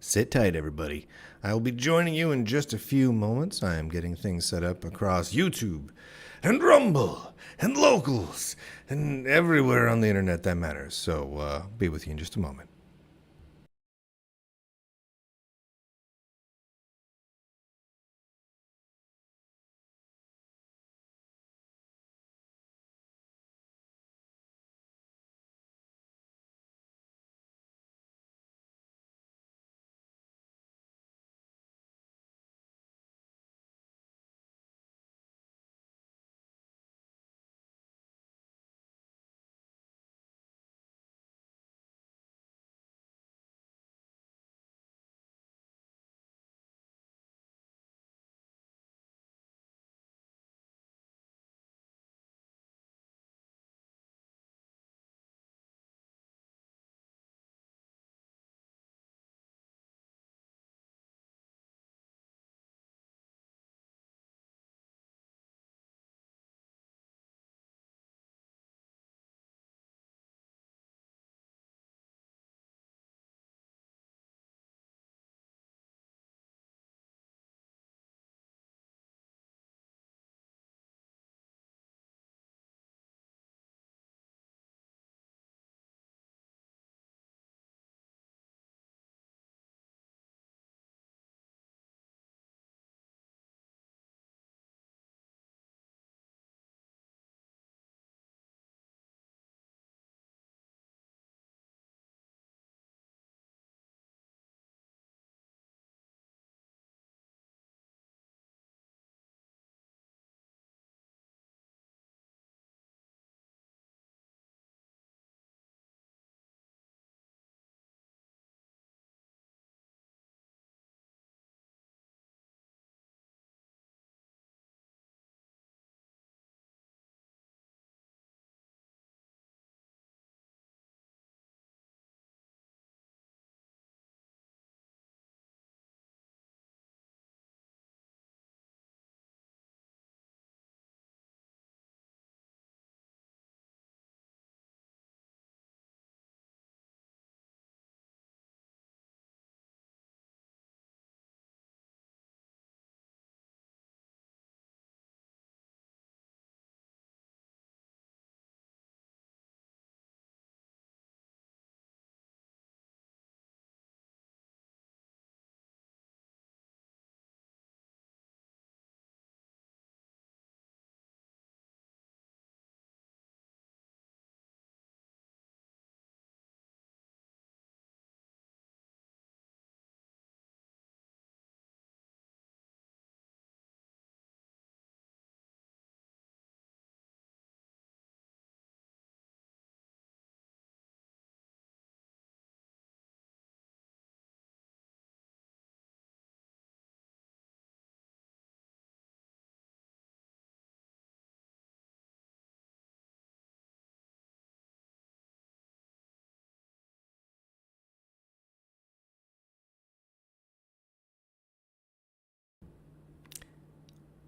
Sit tight, everybody. I will be joining you in just a few moments. I am getting things set up across YouTube and Rumble and Locals and everywhere on the internet that matters. So, be with you in just a moment.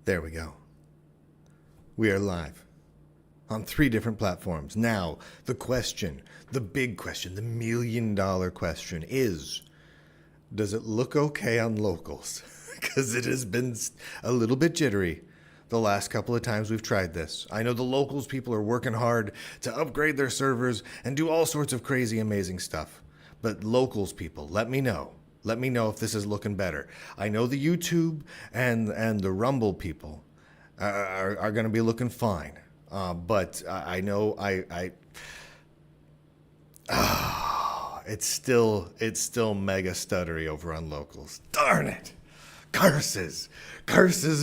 There we go. We are live on 3 different platforms. Now, the question, the big question, the $1,000,000 question is, does it look okay on Locals? Because it has been a little bit jittery the last couple of times we've tried this. I know the Locals people are working hard to upgrade their servers and do all sorts of crazy, amazing stuff. But Locals people, let me know. Let me know if this is looking better. I know the YouTube and the Rumble people are going to be looking fine. But I know it's still mega stuttery over on Locals. Darn it. Curses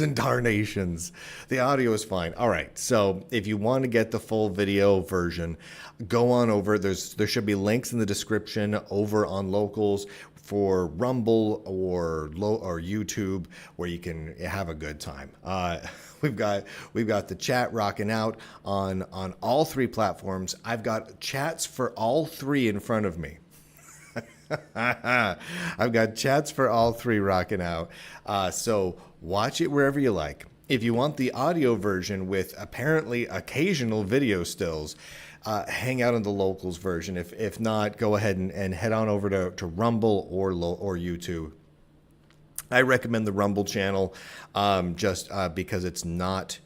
and darnations. The audio is fine. All right, so if you want to get the full video version, go on over. There should be links in the description over on Locals for Rumble or YouTube, where you can have a good time. We've got the chat rocking out on all 3 platforms. I've got chats for all 3 in front of me. I've got chats for all 3 rocking out. So watch it wherever you like. If you want the audio version with apparently occasional video stills, hang out in the locals version. If not, go ahead and head on over to Rumble or YouTube. I recommend the Rumble channel just because it's not,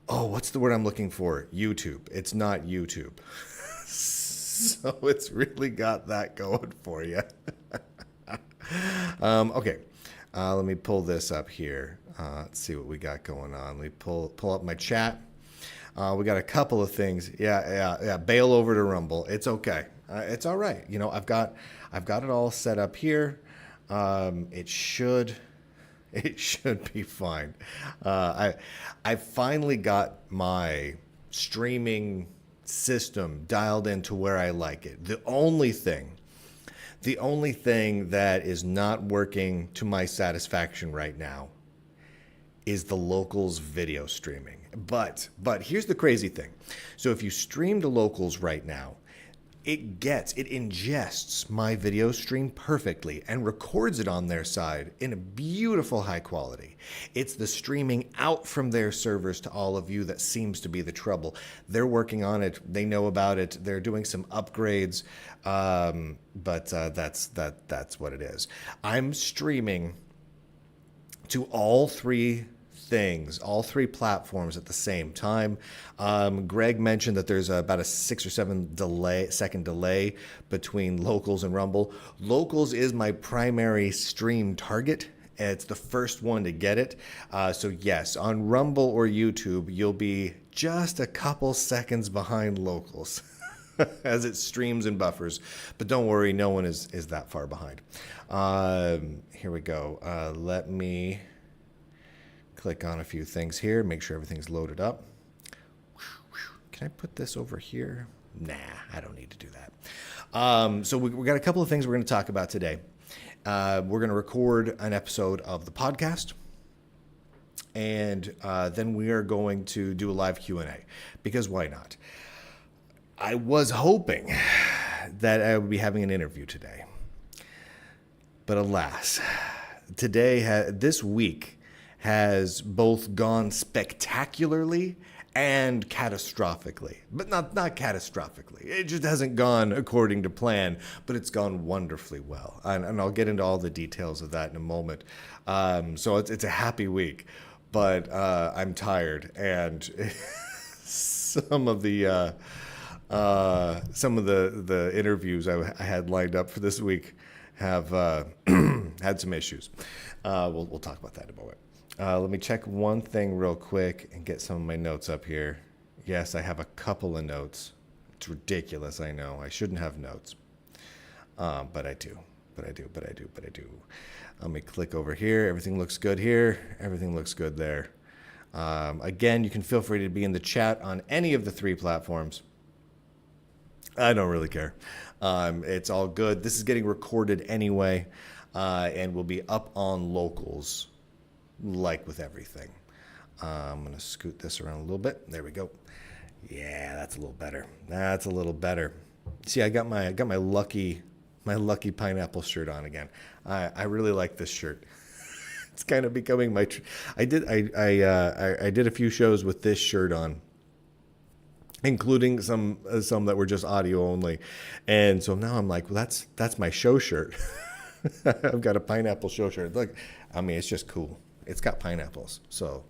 what's the word I'm looking for? YouTube. It's not YouTube. So it's really got that going for you. Okay. Let me pull this up here. Let's see what we got going on. Let me pull up my chat. We got a couple of things. Yeah. Bail over to Rumble. It's okay. It's all right. I've got it all set up here. It should be fine. I finally got my streaming system dialed into where I like it. The only thing that is not working to my satisfaction right now is the locals video streaming. But here's the crazy thing. So if you stream to locals right now, it ingests my video stream perfectly and records it on their side in a beautiful high quality. It's the streaming out from their servers to all of you that seems to be the trouble. They're working on it. They know about it. They're doing some upgrades, but that's what it is. I'm streaming to all three platforms at the same time. Greg mentioned that there's about a 6 or 7 second delay between locals and Rumble. Locals is my primary stream target. It's the first one to get it. So yes, on Rumble or YouTube, you'll be just a couple seconds behind locals as it streams and buffers. But don't worry, no one is that far behind. Here we go. Let me click on a few things here, make sure everything's loaded up. Can I put this over here? Nah, I don't need to do that. So we got a couple of things we're going to talk about today. We're going to record an episode of the podcast, and then we are going to do a live Q&A, because why not? I was hoping that I would be having an interview today, but alas, this week has both gone spectacularly and catastrophically. But not catastrophically. It just hasn't gone according to plan, but it's gone wonderfully well. And I'll get into all the details of that in a moment. So it's a happy week, but I'm tired. And some of the interviews I had lined up for this week have had some issues. We'll talk about that in a moment. Let me check one thing real quick and get some of my notes up here. Yes, I have a couple of notes. It's ridiculous, I know. I shouldn't have notes. But I do. Let me click over here. Everything looks good here. Everything looks good there. Again, you can feel free to be in the chat on any of the 3 platforms. I don't really care. It's all good. This is getting recorded anyway, and will be up on locals, like with everything. I'm going to scoot this around a little bit. There we go. Yeah, that's a little better. See, I got my lucky pineapple shirt on again. I really like this shirt. It's kind of becoming my. I did a few shows with this shirt on, including some that were just audio only, and so now I'm like, well, that's my show shirt. I've got a pineapple show shirt. Look, I mean, it's just cool. It's got pineapples, so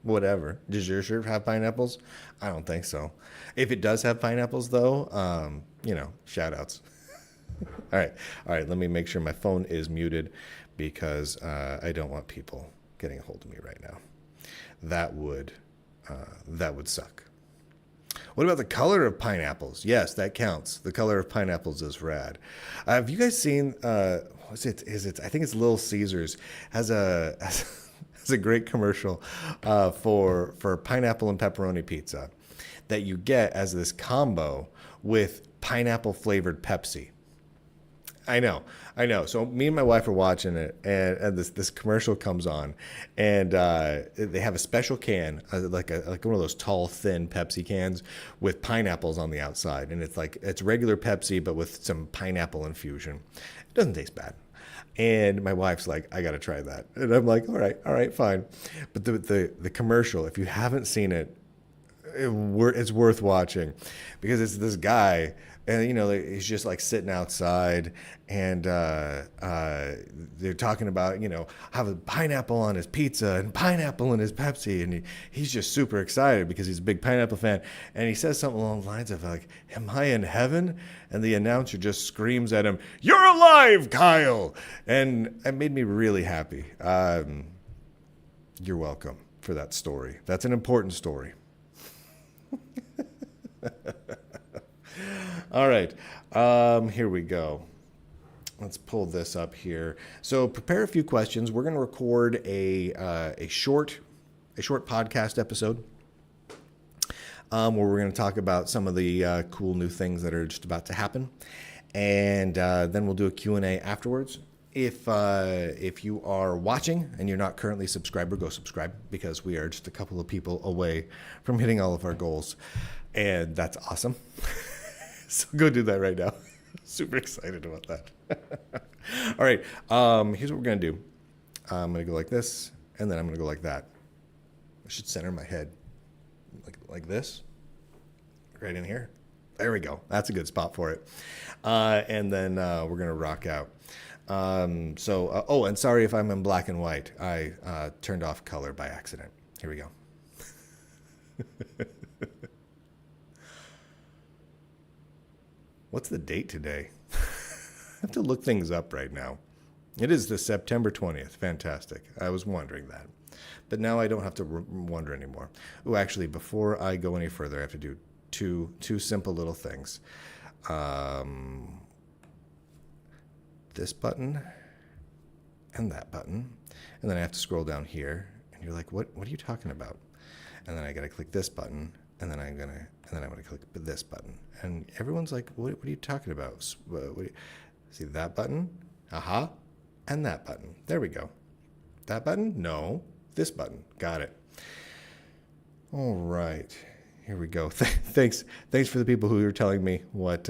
whatever. Does your shirt have pineapples? I don't think so. If it does have pineapples, though, shout outs. All right. Let me make sure my phone is muted, because I don't want people getting a hold of me right now. That would suck. What about the color of pineapples? Yes, that counts. The color of pineapples is rad. Have you guys seen? What's it? I think it's Little Caesars has a great commercial for pineapple and pepperoni pizza that you get as this combo with pineapple flavored Pepsi. I know. So me and my wife are watching it, and this commercial comes on, and they have a special can, like one of those tall, thin Pepsi cans with pineapples on the outside, and it's regular Pepsi but with some pineapple infusion. It doesn't taste bad. And my wife's like, I got to try that. And I'm like, all right, fine. But the commercial, if you haven't seen it, it's worth watching because it's this guy, and he's just like sitting outside, and they're talking about having pineapple on his pizza and pineapple in his Pepsi, and he's just super excited because he's a big pineapple fan, and he says something along the lines of like, "Am I in heaven?" And the announcer just screams at him, "You're alive, Kyle!" And it made me really happy. You're welcome for that story. That's an important story. All right, here we go. Let's pull this up here. So prepare a few questions. We're going to record a short podcast episode where we're going to talk about some of the cool new things that are just about to happen, and then we'll do a Q&A afterwards. If you are watching and you're not currently subscribed, go subscribe, because we are just a couple of people away from hitting all of our goals, and that's awesome. So go do that right now. Super excited about that. All right, here's what we're gonna do. I'm gonna go like this, and then I'm gonna go like that. I should center my head like this, right in here. There we go. That's a good spot for it. And then we're gonna rock out. And sorry if I'm in black and white. I turned off color by accident. Here we go. What's the date today? I have to look things up right now. It is the September 20th. Fantastic. I was wondering that. But now I don't have to wonder anymore. Oh, actually, before I go any further, I have to do two simple little things. This button and that button. And then I have to scroll down here. And you're like, what are you talking about? And then I got to click this button. And then I'm gonna click this button, and everyone's like, "What are you talking about?" See that button? Aha, and that button. There we go. That button? No, this button. Got it. All right, here we go. Thanks for the people who are telling me what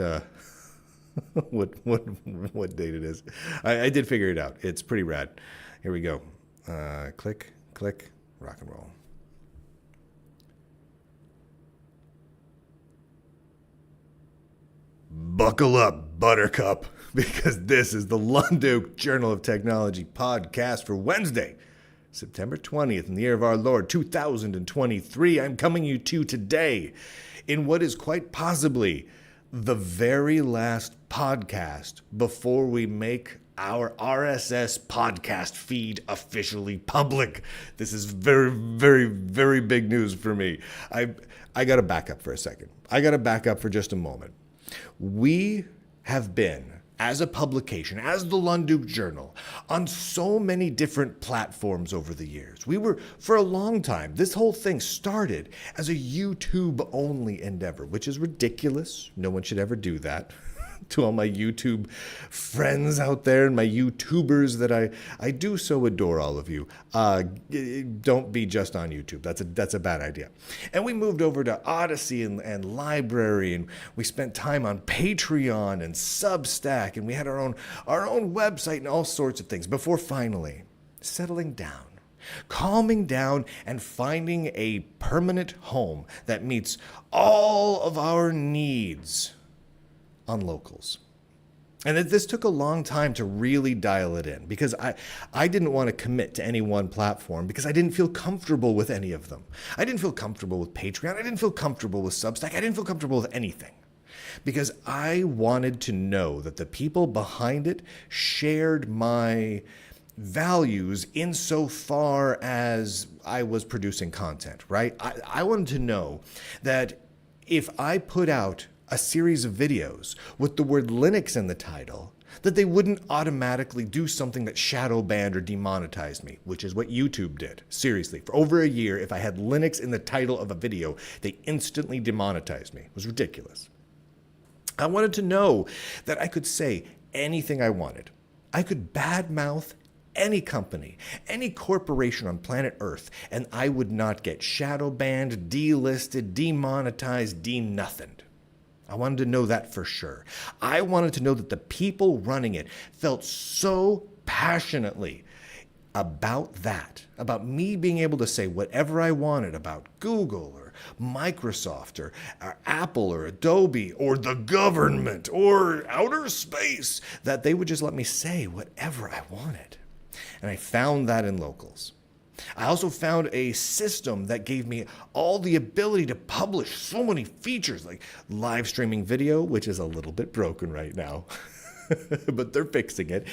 what date it is. I did figure it out. It's pretty rad. Here we go. Click, rock and roll. Buckle up, Buttercup, because this is the Lunduke Journal of Technology podcast for Wednesday, September 20th, in the year of our Lord, 2023. I'm coming you to today in what is quite possibly the very last podcast before we make our RSS podcast feed officially public. This is very, very, very big news for me. I got to back up for a second. I got to back up for just a moment. We have been, as a publication, as the Lunduke Journal, on so many different platforms over the years. We were, for a long time, this whole thing started as a YouTube-only endeavor, which is ridiculous. No one should ever do that. To all my YouTube friends out there and my YouTubers that I do so adore all of you. Don't be just on YouTube. That's a bad idea. And we moved over to Odyssey and Library, and we spent time on Patreon and Substack, and we had our own website and all sorts of things before finally settling down, calming down, and finding a permanent home that meets all of our needs on locals. And this took a long time to really dial it in, because I didn't want to commit to any one platform because I didn't feel comfortable with any of them. I didn't feel comfortable with Patreon. I didn't feel comfortable with Substack. I didn't feel comfortable with anything, because I wanted to know that the people behind it shared my values insofar as I was producing content, right? I wanted to know that if I put out a series of videos with the word Linux in the title, that they wouldn't automatically do something that shadow banned or demonetized me, which is what YouTube did. Seriously, for over a year, if I had Linux in the title of a video, they instantly demonetized me. It was ridiculous. I wanted to know that I could say anything I wanted. I could badmouth any company, any corporation on planet Earth, and I would not get shadow banned, delisted, demonetized, de-nothined. I wanted to know that for sure. I wanted to know that the people running it felt so passionately about that, about me being able to say whatever I wanted about Google Microsoft or Apple or Adobe or the government or outer space, that they would just let me say whatever I wanted. And I found that in Locals. I also found a system that gave me all the ability to publish so many features, like live streaming video, which is a little bit broken right now, but they're fixing it.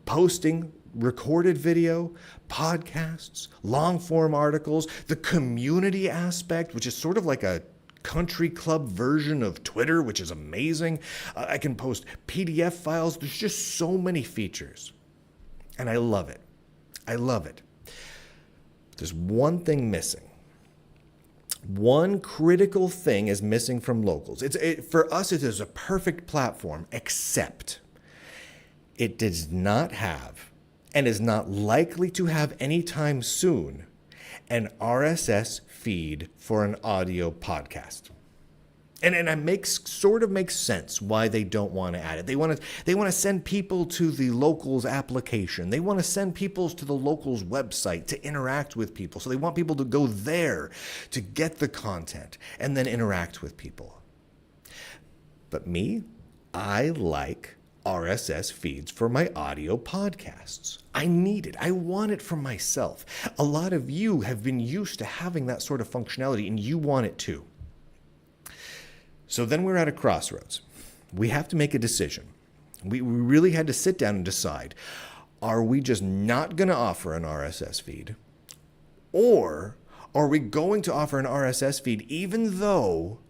Posting recorded video, podcasts, long form articles, the community aspect, which is sort of like a country club version of Twitter, which is amazing. I can post PDF files. There's just so many features. And I love it. I love it. There's one thing missing. One critical thing is missing from Locals. For us, it is a perfect platform, except it does not have, and is not likely to have anytime soon, an RSS feed for an audio podcast. And it sort of makes sense why they don't want to add it. They want to send people to the Locals application. They want to send people to the Locals website to interact with people. So they want people to go there to get the content and then interact with people. But me, I like RSS feeds for my audio podcasts. I need it. I want it for myself. A lot of you have been used to having that sort of functionality, and you want it too. So then we're at a crossroads. We have to make a decision. We really had to sit down and decide, are we just not going to offer an RSS feed? Or are we going to offer an RSS feed even though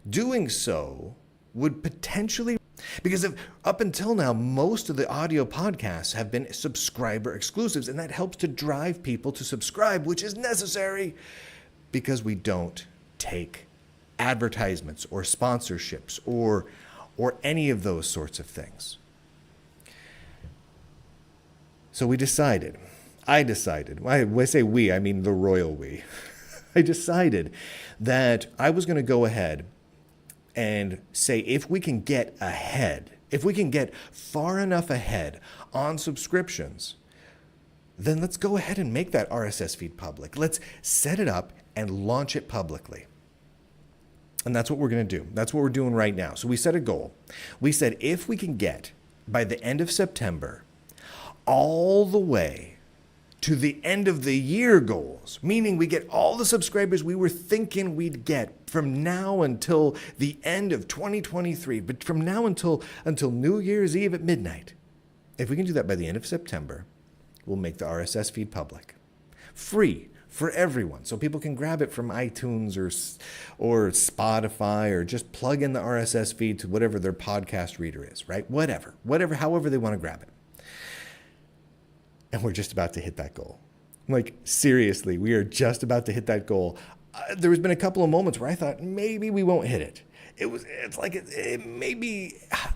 doing so would potentially... Because up until now, most of the audio podcasts have been subscriber exclusives, and that helps to drive people to subscribe, which is necessary because we don't take advertisements or sponsorships or any of those sorts of things. So I decided, when I say we, I mean the royal we. I decided that I was going to go ahead and say, if we can get far enough ahead on subscriptions, then let's go ahead and make that RSS feed public. Let's set it up and launch it publicly. And that's what we're going to do. That's what we're doing right now. So we set a goal. We said if we can get, by the end of September, all the way to the end of the year goals, meaning we get all the subscribers we were thinking we'd get from now until the end of 2023, but from now until New Year's Eve at midnight. If we can do that by the end of September, we'll make the RSS feed public. Free for everyone, so people can grab it from iTunes or Spotify, or just plug in the RSS feed to whatever their podcast reader is, right? Whatever, however they want to grab it. And we're just about to hit that goal. Like, seriously, we are just about to hit that goal. There's been a couple of moments where I thought maybe we won't hit it. Maybe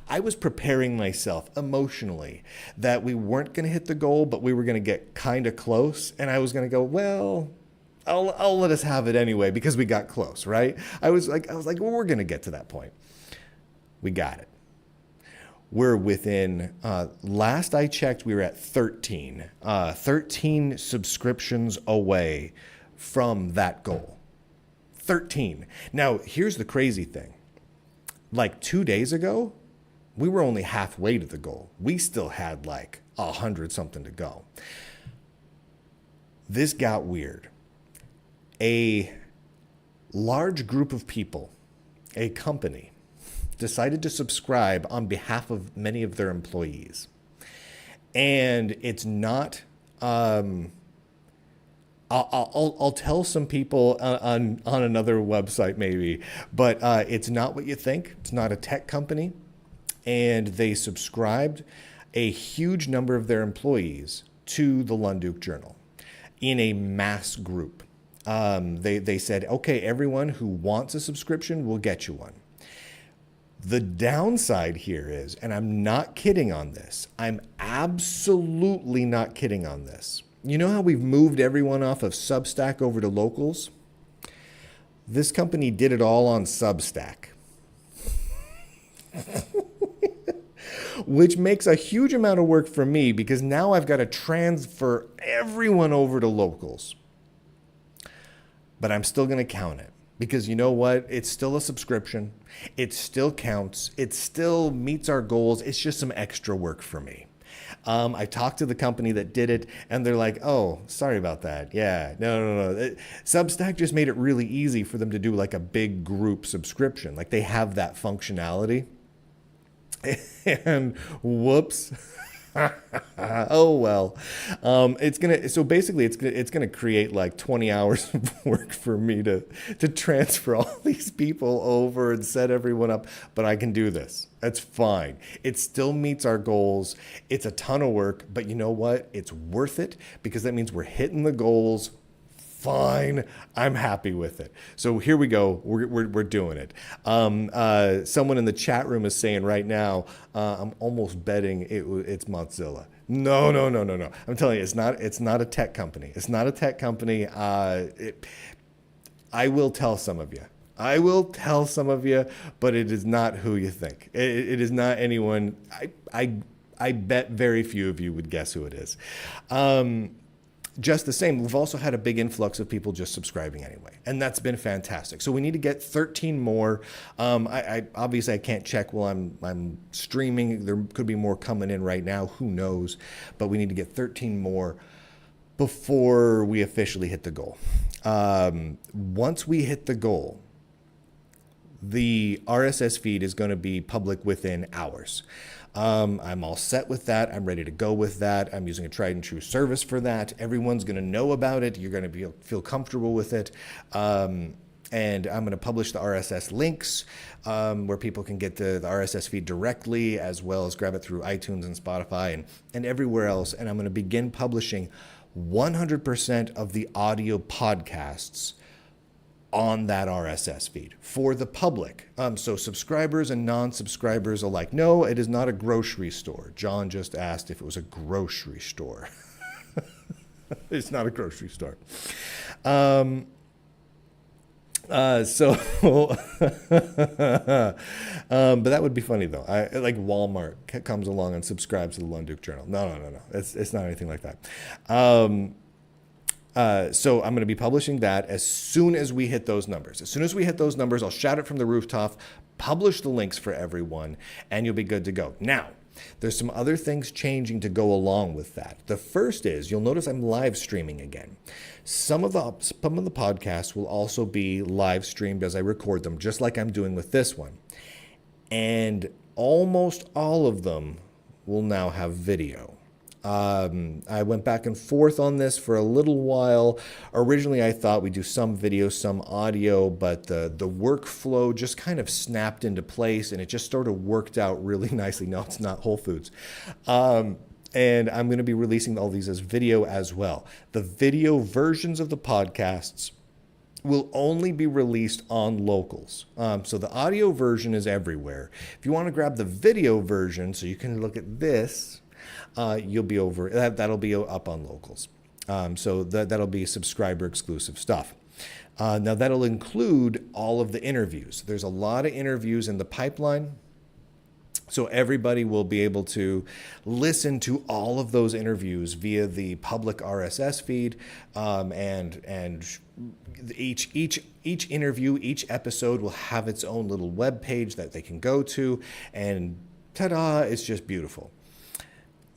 I was preparing myself emotionally that we weren't going to hit the goal, but we were going to get kind of close. And I was going to go, well, I'll let us have it anyway because we got close, right? I was like, well, we're going to get to that point. We got it. We're within, last I checked, we were at 13 subscriptions away from that goal. 13. Now, here's the crazy thing. Like 2 days ago, we were only halfway to the goal. We still had like 100 something to go. This got weird. A large group of people, a company, decided to subscribe on behalf of many of their employees. And it's not... I'll tell some people on another website maybe, but it's not what you think. It's not a tech company. And they subscribed a huge number of their employees to the Lunduke Journal in a mass group. They said, okay, everyone who wants a subscription, we'll get you one. The downside here is, and I'm not kidding on this, I'm absolutely not kidding on this. You know how we've moved everyone off of Substack over to Locals? This company did it all on Substack. Which makes a huge amount of work for me because now I've got to transfer everyone over to Locals. but I'm still going to count it. Because you know what? It's still a subscription. It still counts. It still meets our goals. It's just some extra work for me. I talked to the company that did it, and they're like, oh, sorry about that. Yeah, no. Substack just made it really easy for them to do like a big group subscription. Like they have that functionality. And whoops. Oh well, it's gonna create like 20 hours of work for me to transfer all these people over and set everyone up, but I can do this. That's fine. It still meets our goals. It's a ton of work, but you know what? It's worth it because that means we're hitting the goals. Fine, I'm happy with it. So here we go. We're doing it. Someone in the chat room is saying right now, I'm almost betting it's Mozilla. No. I'm telling you, it's not a tech company. It's not a tech company. I will tell some of you. But it is not who you think. It is not anyone. I bet very few of you would guess who it is. Just the same, we've also had a big influx of people just subscribing anyway, and that's been fantastic. So we need to get 13 more. I obviously I can't check while I'm streaming. There could be more coming in right now. Who knows? But we need to get 13 more before we officially hit the goal. Once we hit the goal, the RSS feed is going to be public within hours. I'm all set with that. I'm ready to go with that. I'm using a tried and true service for that. Everyone's going to know about it. You're going to feel comfortable with it. And I'm going to publish the RSS links where people can get the RSS feed directly, as well as grab it through iTunes and Spotify and everywhere else. And I'm going to begin publishing 100% of the audio podcasts on that RSS feed for the public. So subscribers and non-subscribers alike. No, it is not a grocery store. John just asked if it was a grocery store. It's not a grocery store. But that would be funny though. Like Walmart comes along and subscribes to the Lunduke Journal. No. It's not anything like that. So I'm going to be publishing that as soon as we hit those numbers. As soon as we hit those numbers, I'll shout it from the rooftop, publish the links for everyone, and you'll be good to go. Now, there's some other things changing to go along with that. The first is, you'll notice I'm live streaming again. Some of the podcasts will also be live streamed as I record them, just like I'm doing with this one. And almost all of them will now have video. I went back and forth on this for a little while. Originally, I thought we'd do some video, some audio, but the workflow just kind of snapped into place, and it just sort of worked out really nicely. No, it's not Whole Foods. And I'm going to be releasing all these as video as well. The video versions of the podcasts will only be released on locals. So the audio version is everywhere. If you want to grab the video version so you can look at this, you'll be over that'll be up on locals. So that'll be subscriber exclusive stuff. Now that'll include all of the interviews. There's a lot of interviews in the pipeline. So everybody will be able to listen to all of those interviews via the public RSS feed, and each interview, each episode will have its own little web page that they can go to, and ta-da! It's just beautiful.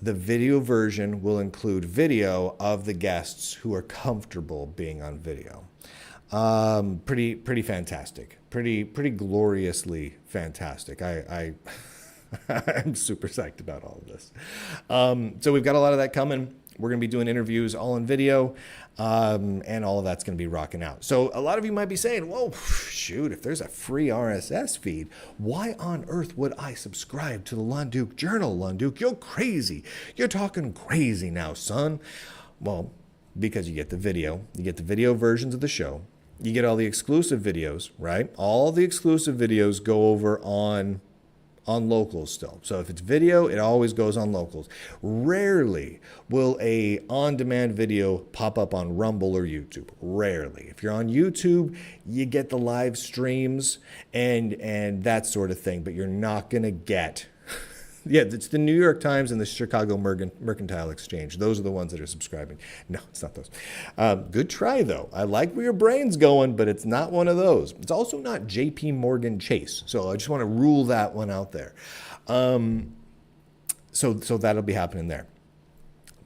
The video version will include video of the guests who are comfortable being on video. Pretty fantastic. Pretty gloriously fantastic. I'm super psyched about all of this. So we've got a lot of that coming. We're going to be doing interviews all in video, and all of that's going to be rocking out. So a lot of you might be saying, whoa, shoot, if there's a free RSS feed, why on earth would I subscribe to the Lunduke Journal, Lunduke? You're crazy. You're talking crazy now, son. Well, because you get the video. You get the video versions of the show. You get all the exclusive videos, right? All the exclusive videos go over on locals still. So if it's video, it always goes on locals. Rarely will a on-demand video pop up on Rumble or YouTube. Rarely. If you're on YouTube, you get the live streams and that sort of thing, but you're not going to get Yeah, it's the New York Times and the Chicago Mercantile Exchange. Those are the ones that are subscribing. No, it's not those. Good try, though. I like where your brain's going, but it's not one of those. It's also not JP Morgan Chase. So I just want to rule that one out there. So that'll be happening there.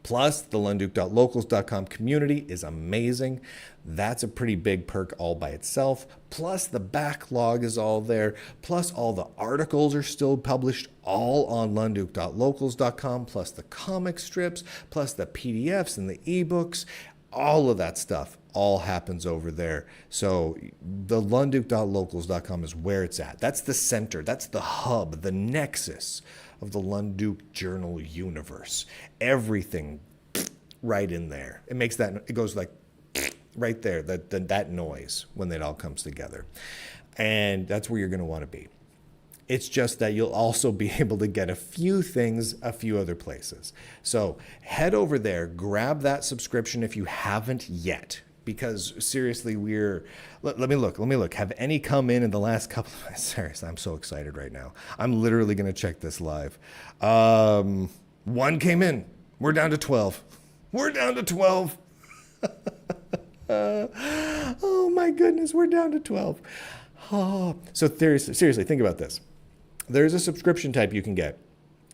Plus, the Lunduke.locals.com community is amazing. That's a pretty big perk all by itself. Plus, the backlog is all there. Plus, all the articles are still published all on Lunduke.locals.com. Plus, the comic strips. Plus, the PDFs and the ebooks. All of that stuff all happens over there. So the Lunduke.locals.com is where it's at. That's the center. That's the hub, the nexus of the Lunduke Journal universe. Everything right in there. It makes that, it goes like right there, that noise when it all comes together. And that's where you're going to want to be. It's just that you'll also be able to get a few things a few other places. So head over there, grab that subscription if you haven't yet. Because seriously, let me look. Have any come in the last couple of, seriously, I'm so excited right now. I'm literally going to check this live. One came in. We're down to 12. We're down to 12. Oh my goodness, we're down to 12. Oh. So seriously, think about this. There's a subscription type you can get.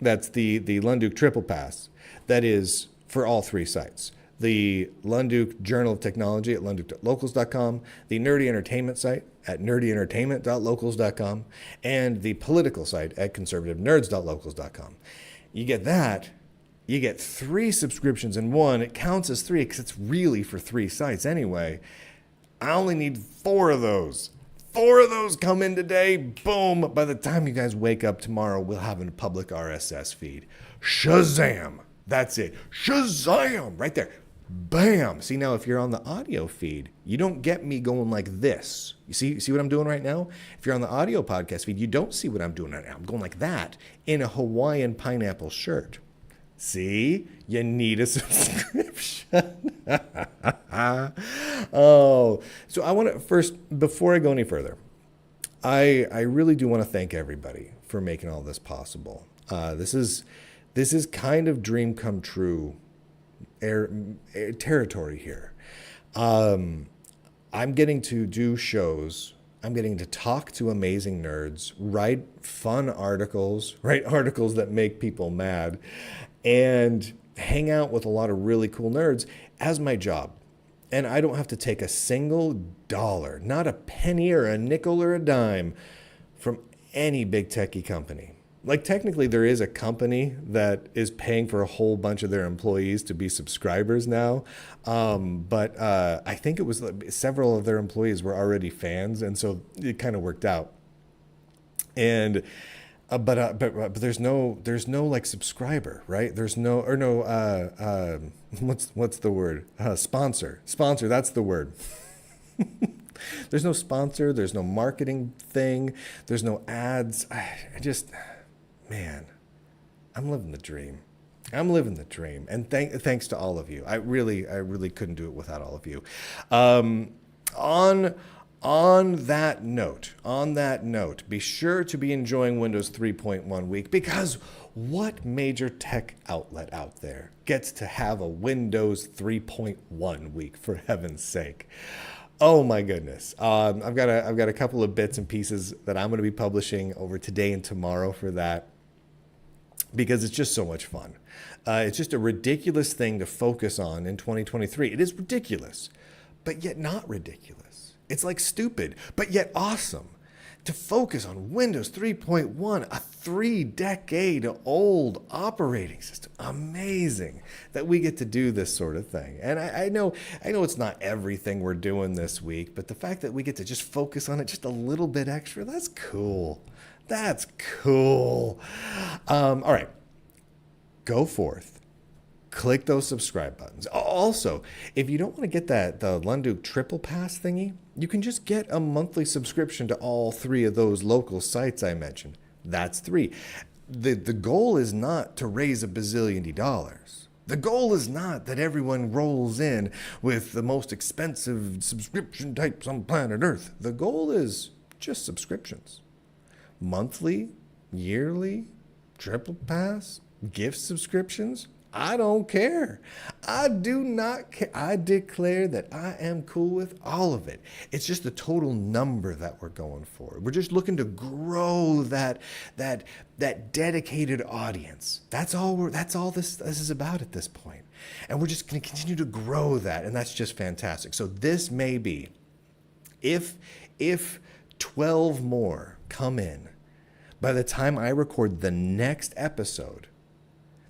That's the Lunduke Triple Pass. That is for all three sites. The Lunduke Journal of Technology at lunduke.locals.com, the Nerdy Entertainment site at nerdyentertainment.locals.com, and the political site at conservativenerds.locals.com. You get that, you get 3 subscriptions in one. It counts as 3 because it's really for 3 sites anyway. I only need 4 of those. 4 of those come in today. Boom. By the time you guys wake up tomorrow, we'll have a public RSS feed. Shazam. That's it. Shazam. Right there. Bam. See, now if you're on the audio feed, you don't get me going like this. You see what I'm doing right now? If you're on the audio podcast feed, you don't see what I'm doing right now. I'm going like that in a Hawaiian pineapple shirt. See? You need a subscription. Oh, so I want to first, before I go any further, I really do want to thank everybody for making all this possible. This is kind of dream come true territory here. I'm getting to do shows. I'm getting to talk to amazing nerds, write fun articles, write articles that make people mad, and hang out with a lot of really cool nerds as my job. And I don't have to take a single dollar, not a penny or a nickel or a dime from any big techie company. Like, technically, there is a company that is paying for a whole bunch of their employees to be subscribers now. But I think it was several of their employees were already fans. And so it kind of worked out. And but there's no like subscriber, right? There's no what's the word? Sponsor. That's the word. There's no sponsor. There's no marketing thing. There's no ads. Man, I'm living the dream. And thanks to all of you. I really couldn't do it without all of you. On that note, be sure to be enjoying Windows 3.1 week, because what major tech outlet out there gets to have a Windows 3.1 week, for heaven's sake? Oh my goodness. I've got a couple of bits and pieces that I'm going to be publishing over today and tomorrow for that, because it's just so much fun. It's just a ridiculous thing to focus on in 2023. It is ridiculous, but yet not ridiculous. It's like stupid, but yet awesome. To focus on Windows 3.1, a 3-decade-old operating system. Amazing that we get to do this sort of thing. And I know it's not everything we're doing this week, but the fact that we get to just focus on it just a little bit extra, that's cool. That's cool. All right. Go forth. Click those subscribe buttons. Also, if you don't want to get the Lunduke Triple Pass thingy, you can just get a monthly subscription to all 3 of those local sites I mentioned. That's 3. The goal is not to raise $1 bazillion. The goal is not that everyone rolls in with the most expensive subscription types on planet Earth. The goal is just subscriptions. Monthly, yearly, triple pass, gift subscriptions. I don't care. I do not care. I declare that I am cool with all of it. It's just the total number that we're going for. We're just looking to grow that dedicated audience. That's all this is about at this point. And we're just going to continue to grow that, and that's just fantastic. So this may be, if 12 more come in by the time I record the next episode,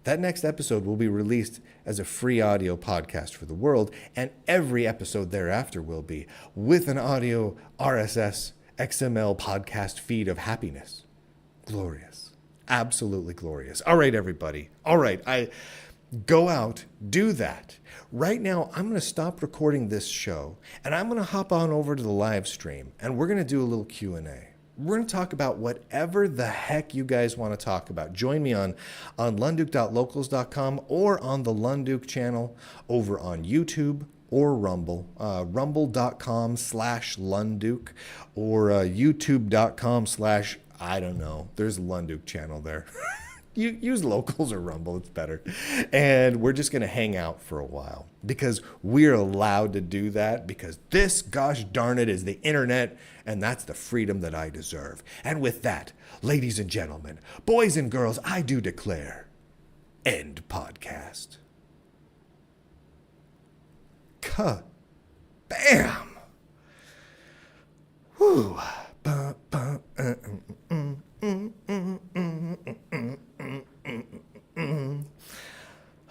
that next episode will be released as a free audio podcast for the world, and every episode thereafter will be with an audio RSS XML podcast feed of happiness. Glorious. Absolutely glorious. All right, everybody. All right, I go out, do that. Right now, I'm going to stop recording this show, and I'm going to hop on over to the live stream, and we're going to do a little Q&A. We're going to talk about whatever the heck you guys want to talk about. Join me on lunduke.locals.com or on the Lunduke channel over on YouTube or Rumble, rumble.com/Lunduke or youtube.com/ I don't know. There's a Lunduke channel there. You use Locals or Rumble, it's better. And we're just going to hang out for a while because we're allowed to do that because this, gosh darn it, is the internet, and that's the freedom that I deserve. And with that, ladies and gentlemen, boys and girls, I do declare, end podcast. Bam! Whew.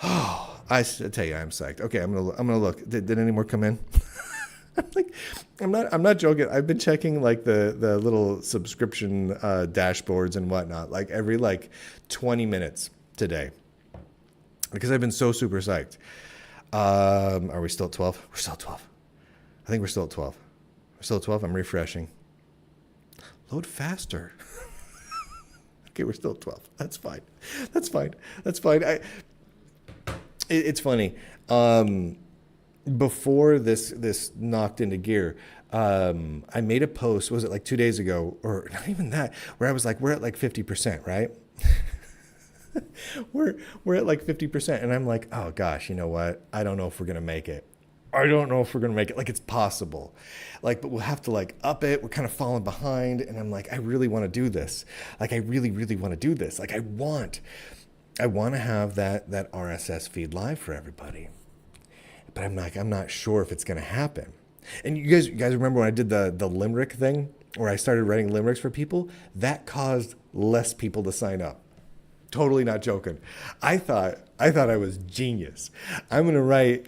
Oh, I tell you, I'm psyched. Okay, I'm gonna look. Did any more come in? I'm not joking. I've been checking like the little subscription dashboards and whatnot, like every 20 minutes today, because I've been so super psyched. Are we still at 12? We're still at 12. I think we're still at 12. We're still at 12. I'm refreshing. Load faster. Okay, we're still at 12. That's fine. It's funny. Before this knocked into gear, I made a post, was it like 2 days ago, or not even that, where I was like, we're at like 50%, right? we're at like 50%, and I'm like, oh gosh, you know what? I don't know if we're gonna make it. Like, it's possible, but we'll have to up it. We're kind of falling behind, and I'm like, I really want to do this. I really, really want to do this. I want to have that RSS feed live for everybody, but I'm not sure if it's going to happen. And you guys remember when I did the limerick thing, where I started writing limericks for people? That caused less people to sign up. Totally not joking. I thought I was genius. I'm gonna write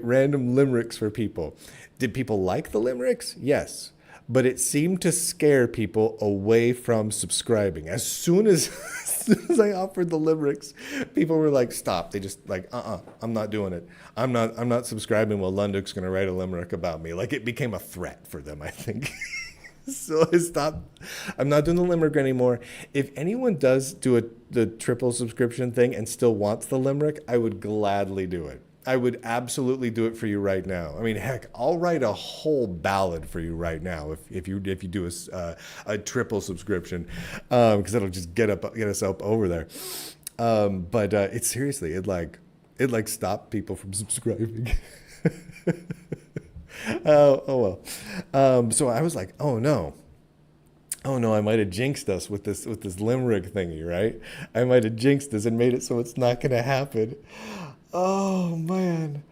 random limericks for people. Did people like the limericks? Yes. But it seemed to scare people away from subscribing. As soon as I offered the limericks, people were like, stop. They just I'm not doing it. I'm not subscribing while Lunduke's going to write a limerick about me. It became a threat for them, I think. So I stopped. I'm not doing the limerick anymore. If anyone does do the triple subscription thing and still wants the limerick, I would gladly do it. I would absolutely do it for you right now. I mean, heck, I'll write a whole ballad for you right now if you do a triple subscription, because it'll just get us up over there. But it's seriously, it stopped people from subscribing. Oh well. So I was like, oh no, I might have jinxed us with this limerick thingy, right? I might have jinxed us and made it so it's not going to happen. Oh man.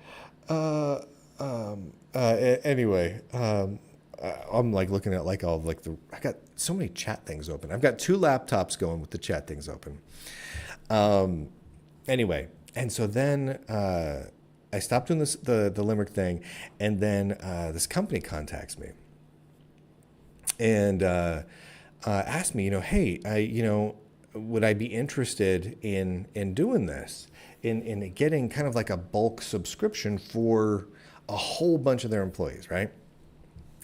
Anyway, I'm looking at all I got so many chat things open. I've got 2 laptops going with the chat things open. Anyway, and so then I stopped doing the limerick thing, and then this company contacts me and asked me, hey, would I be interested in doing this? In getting kind of like a bulk subscription for a whole bunch of their employees, right?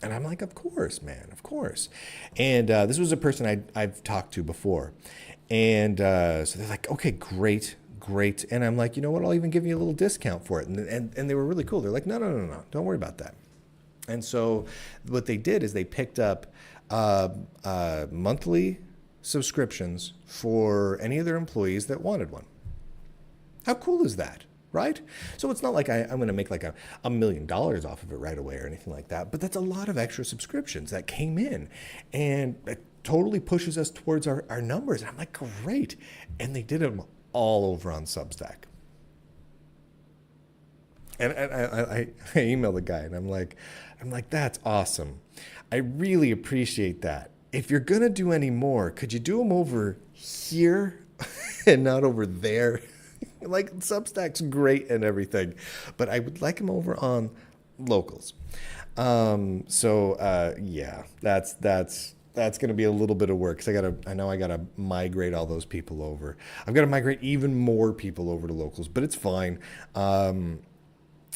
And I'm like, of course, man, of course. And this was a person I've talked to before. And so they're like, okay, great. And I'm like, you know what? I'll even give you a little discount for it. And they were really cool. They're like, no, don't worry about that. And so what they did is they picked up monthly subscriptions for any of their employees that wanted one. How cool is that, right? So it's not like I'm going to make like $1 million off of it right away or anything like that, but that's a lot of extra subscriptions that came in, and it totally pushes us towards our numbers. And I'm like, great. And they did them all over on Substack. And I emailed the guy, and I'm like, that's awesome. I really appreciate that. If you're going to do any more, could you do them over here and not over there? Like, Substack's great and everything, but I would like them over on Locals. Yeah, that's going to be a little bit of work, because I know I got to migrate all those people over. I've got to migrate even more people over to Locals, but it's fine.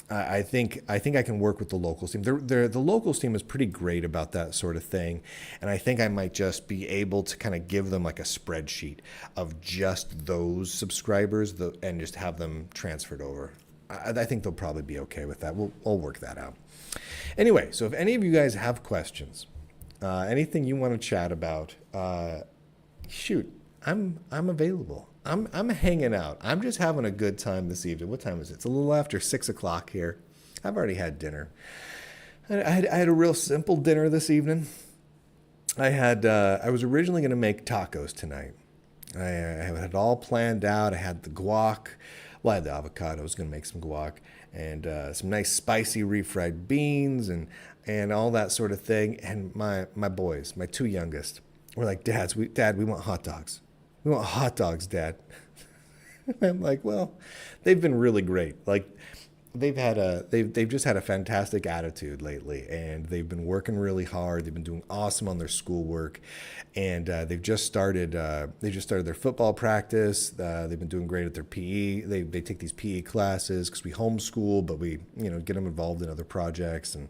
I think I can work with the Locals team. The Locals team is pretty great about that sort of thing, and I think I might just be able to kind of give them like a spreadsheet of just those subscribers and just have them transferred over. I think they'll probably be okay with that. We'll work that out. Anyway, so if any of you guys have questions, anything you want to chat about, shoot, I'm available. I'm hanging out. I'm just having a good time this evening. What time is it? It's a little after 6 o'clock here. I've already had dinner. I had a real simple dinner this evening. I was originally going to make tacos tonight. I had it all planned out. I had the guac. Well, I had the avocado. I was going to make some guac and some nice spicy refried beans and all that sort of thing. And my boys, my two youngest, were like, Dad, we want hot dogs. We want hot dogs, Dad. I'm like, well, they've been really great. Like, they've just had a fantastic attitude lately, and they've been working really hard. They've been doing awesome on their schoolwork, and they've just started their football practice. They've been doing great at their PE. They take these PE classes because we homeschool, but we get them involved in other projects and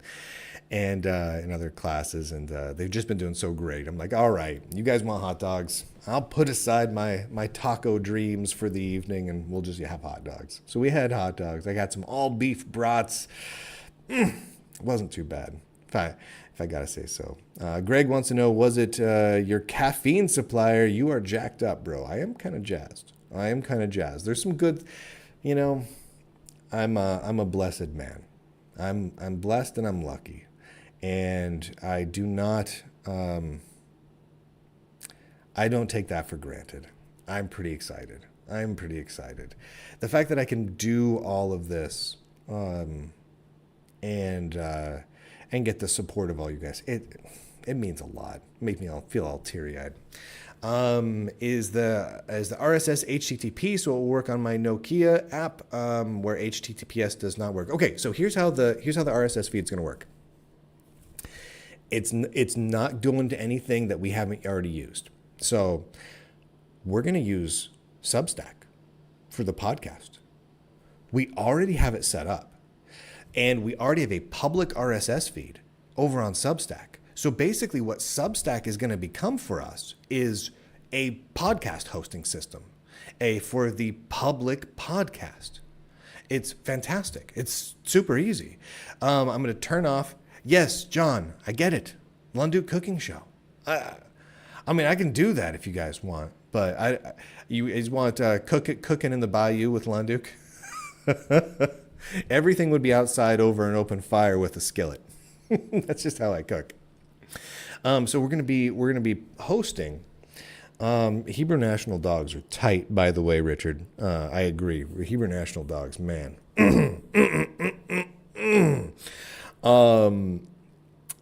in other classes, and they've just been doing so great. I'm like, all right, you guys want hot dogs? I'll put aside my taco dreams for the evening, and we'll just have hot dogs. So we had hot dogs. I got some all beef brats. Wasn't too bad, if I gotta say so. Greg wants to know, was it your caffeine supplier? You are jacked up, bro. I am kind of jazzed. There's some good, I'm a blessed man. I'm blessed and I'm lucky. And I do not, I don't take that for granted. I'm pretty excited. The fact that I can do all of this, and get the support of all you guys, it means a lot. Make me feel all teary-eyed. Is the RSS HTTP, so it will work on my Nokia app, where HTTPS does not work. Okay, so here's how the RSS feed is going to work. It's not going to anything that we haven't already used. So we're going to use Substack for the podcast. We already have it set up, and we already have a public RSS feed over on Substack. So basically what Substack is going to become for us is a podcast hosting system, for the public podcast. It's fantastic. It's super easy. I'm going to turn off. Yes, John, I get it. Lunduke cooking show. I mean, I can do that if you guys want, but you guys want cooking in the bayou with Lunduke? Everything would be outside over an open fire with a skillet. That's just how I cook. So we're gonna be hosting. Hebrew National Dogs are tight, by the way, Richard. I agree. Hebrew National Dogs, man.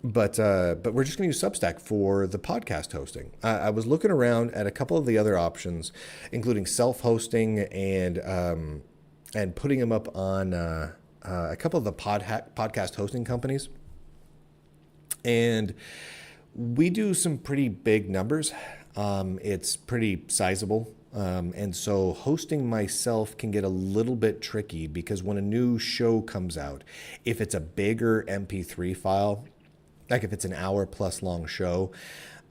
But we're just going to use Substack for the podcast hosting. I was looking around at a couple of the other options, including self-hosting and putting them up on a couple of the podcast hosting companies. And we do some pretty big numbers. It's pretty sizable. And so hosting myself can get a little bit tricky, because when a new show comes out, if it's a bigger MP3 file, like if it's an hour plus long show,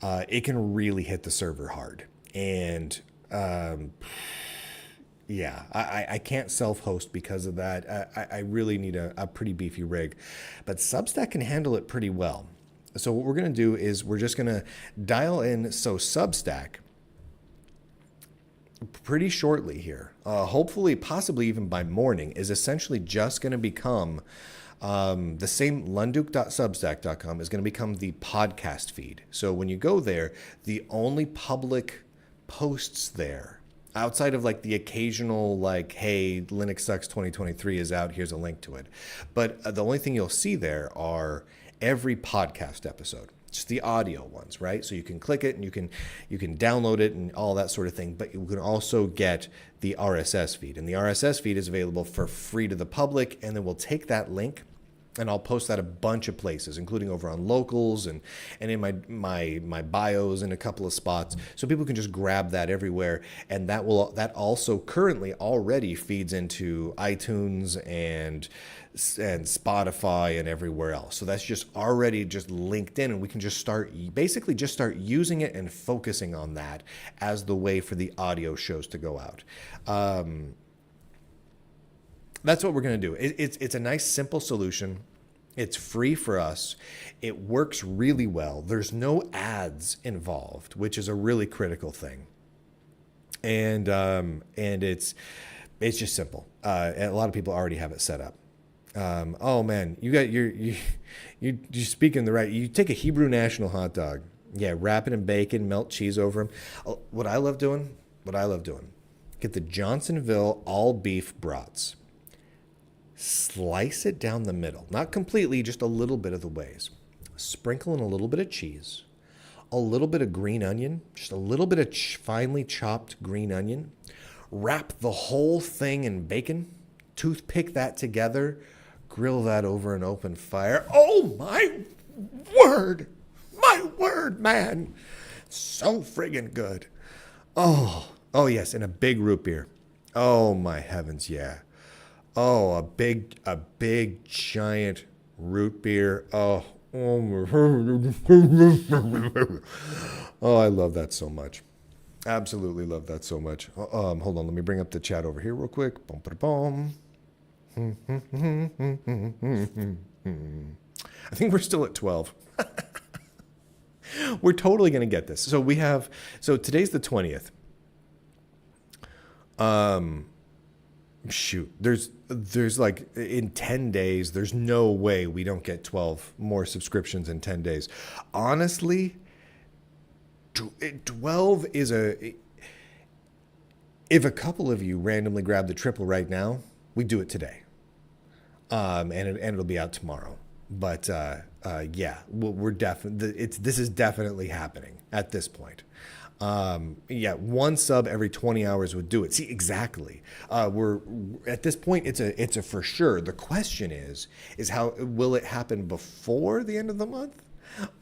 it can really hit the server hard. And I can't self-host because of that. I really need a pretty beefy rig. But Substack can handle it pretty well. So what we're going to do is we're just going to dial in. So Substack pretty shortly here, hopefully, possibly even by morning, is essentially just going to become the same lunduke.substack.com is going to become the podcast feed. So when you go there, the only public posts there, outside of like the occasional like, hey, Linux Sucks 2023 is out, here's a link to it. But the only thing you'll see there are every podcast episode. Just the audio ones, right? So you can click it and you can download it and all that sort of thing, but you can also get the RSS feed. And the RSS feed is available for free to the public, and then we'll take that link and I'll post that a bunch of places, including over on Locals and in my bios in a couple of spots. So people can just grab that everywhere. And that also currently already feeds into iTunes and Spotify and everywhere else. So that's just already just linked in, and we can just start using it and focusing on that as the way for the audio shows to go out. That's what we're going to do. It's a nice, simple solution. It's free for us. It works really well. There's no ads involved, which is a really critical thing. And it's just simple. And a lot of people already have it set up. Oh man, you're speaking the right. You take a Hebrew National hot dog, wrap it in bacon, melt cheese over them. What I love doing, get the Johnsonville all beef brats. Slice it down the middle, not completely, just a little bit of the ways. Sprinkle in a little bit of cheese, a little bit of green onion, just a little bit of finely chopped green onion. Wrap the whole thing in bacon, toothpick that together, grill that over an open fire. Oh my word, man. So friggin' good. Oh yes, and a big root beer. Oh my heavens, yeah. Oh, a big giant root beer. Oh, I love that so much. Absolutely love that so much. Hold on, let me bring up the chat over here real quick. Boom, ba-da-boom. I think we're still at 12. We're totally going to get this. So today's the 20th. Shoot, there's like in 10 days, there's no way we don't get 12 more subscriptions in 10 days. Honestly, 12 is if a couple of you randomly grab the triple right now, we do it today. And it'll be out tomorrow. But we're definitely, this is definitely happening at this point. One sub every 20 hours would do it. See, exactly. We're at this point, it's a for sure. The question is how will it happen before the end of the month,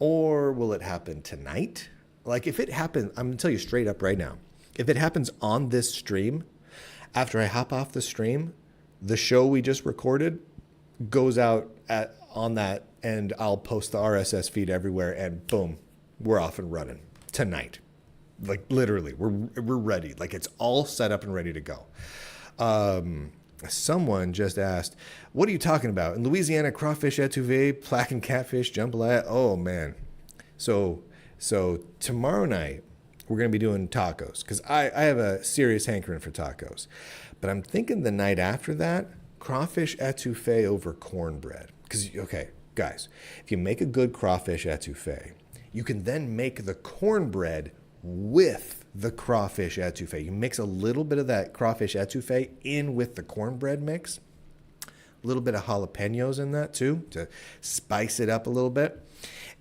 or will it happen tonight? Like if it happens, I'm gonna tell you straight up right now, if it happens on this stream, after I hop off the stream, the show we just recorded goes out on that, and I'll post the RSS feed everywhere, and boom, we're off and running tonight. Like literally, we're ready. Like it's all set up and ready to go. Someone just asked, "What are you talking about?" In Louisiana, crawfish etouffee, plaque and catfish, jambalaya. Oh man! So tomorrow night we're gonna be doing tacos because I have a serious hankering for tacos, but I'm thinking the night after that, crawfish etouffee over cornbread. Because okay, guys, if you make a good crawfish etouffee, you can then make the cornbread with the crawfish etouffee. You mix a little bit of that crawfish etouffee in with the cornbread mix. A little bit of jalapenos in that too to spice it up a little bit.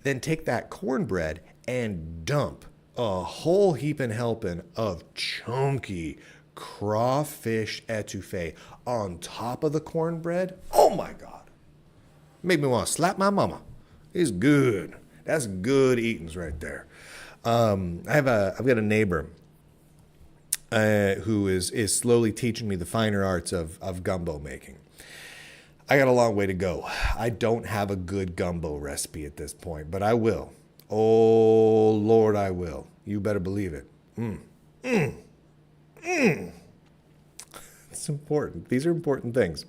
Then take that cornbread and dump a whole heaping helping of chunky crawfish etouffee on top of the cornbread. Oh my God. Made me want to slap my mama. It's good. That's good eatings right there. I've got a neighbor who is slowly teaching me the finer arts of gumbo making. I got a long way to go. I don't have a good gumbo recipe at this point, but I will. Oh Lord, I will. You better believe it. It's important. These are important things.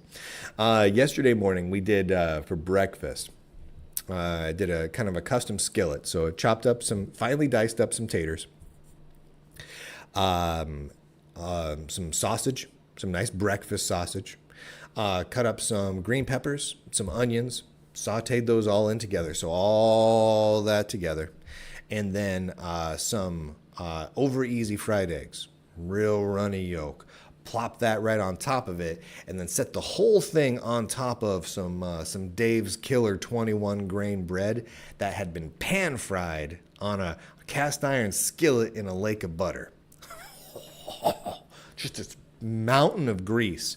Yesterday morning we did for breakfast. I did a kind of a custom skillet. So I finely diced up some taters. some sausage, some nice breakfast sausage. Cut up some green peppers, some onions, sauteed those all in together. So all that together. And then some over easy fried eggs, real runny yolk. Plop that right on top of it, and then set the whole thing on top of some Dave's Killer 21 grain bread that had been pan fried on a cast iron skillet in a lake of butter. Just this mountain of grease,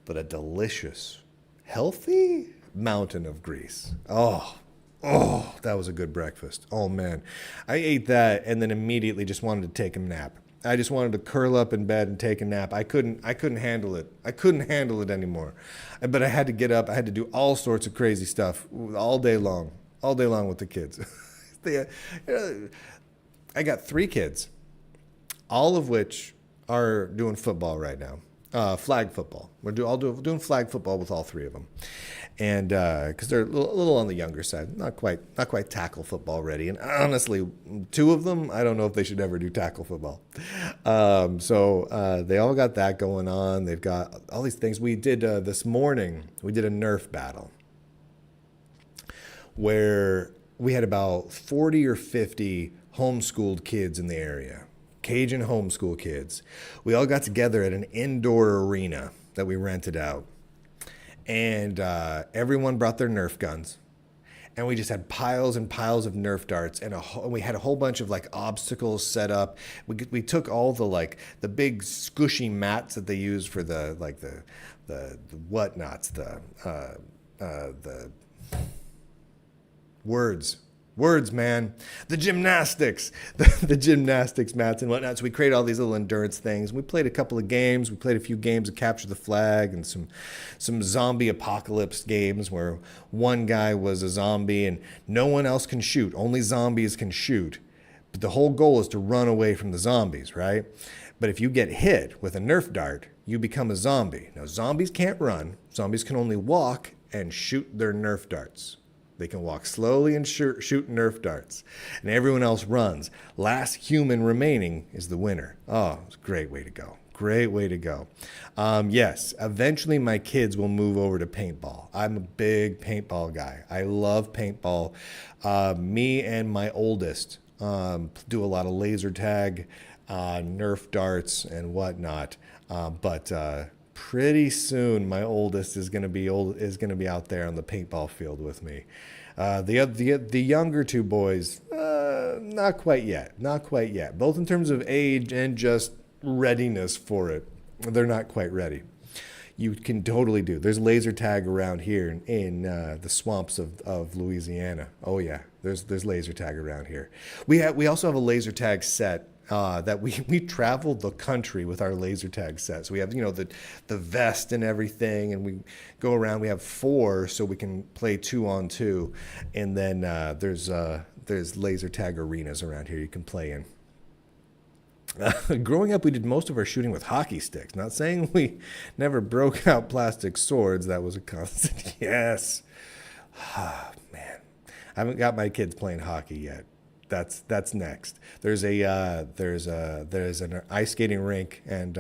but a delicious, healthy mountain of grease. Oh, that was a good breakfast. Oh man, I ate that and then immediately just wanted to take a nap. I just wanted to curl up in bed and take a nap. I couldn't handle it. I couldn't handle it anymore. But I had to get up. I had to do all sorts of crazy stuff all day long with the kids. I got 3 kids, all of which are doing football right now. Flag football. We're doing flag football with all 3 of them. And because they're a little on the younger side, not quite tackle football ready. And honestly, 2 of them, I don't know if they should ever do tackle football. So they all got that going on. They've got all these things. We did this morning. We did a Nerf battle where we had about 40 or 50 homeschooled kids in the area, Cajun homeschool kids. We all got together at an indoor arena that we rented out. And everyone brought their Nerf guns, and we just had piles and piles of Nerf darts, and we had a whole bunch of like obstacles set up. We took all the big squishy mats that they use for the whatnots, the words, man. The gymnastics, the gymnastics mats and whatnot. So we created all these little endurance things. We played a couple of games. We played a few games of Capture the Flag and some zombie apocalypse games where one guy was a zombie and no one else can shoot. Only zombies can shoot. But the whole goal is to run away from the zombies, right? But if you get hit with a Nerf dart, you become a zombie. Now, zombies can't run. Zombies can only walk and shoot their Nerf darts. They can walk slowly and shoot Nerf darts. And everyone else runs. Last human remaining is the winner. Oh, it's a great way to go. Great way to go. Yes, eventually my kids will move over to paintball. I'm a big paintball guy. I love paintball. Me and my oldest do a lot of laser tag, Nerf darts, and whatnot. But pretty soon, my oldest is going to be out there on the paintball field with me. The younger 2 boys, not quite yet. Both in terms of age and just readiness for it, they're not quite ready. You can totally do. There's laser tag around here in the swamps of Louisiana. Oh yeah, there's laser tag around here. We also have a laser tag set. That we traveled the country with our laser tag set. So we have, the vest and everything, and we go around. We have 4, so we can play 2-on-2. And then there's laser tag arenas around here you can play in. Growing up, we did most of our shooting with hockey sticks. Not saying we never broke out plastic swords. That was a constant. Yes. Man, I haven't got my kids playing hockey yet. That's next. There's an ice skating rink and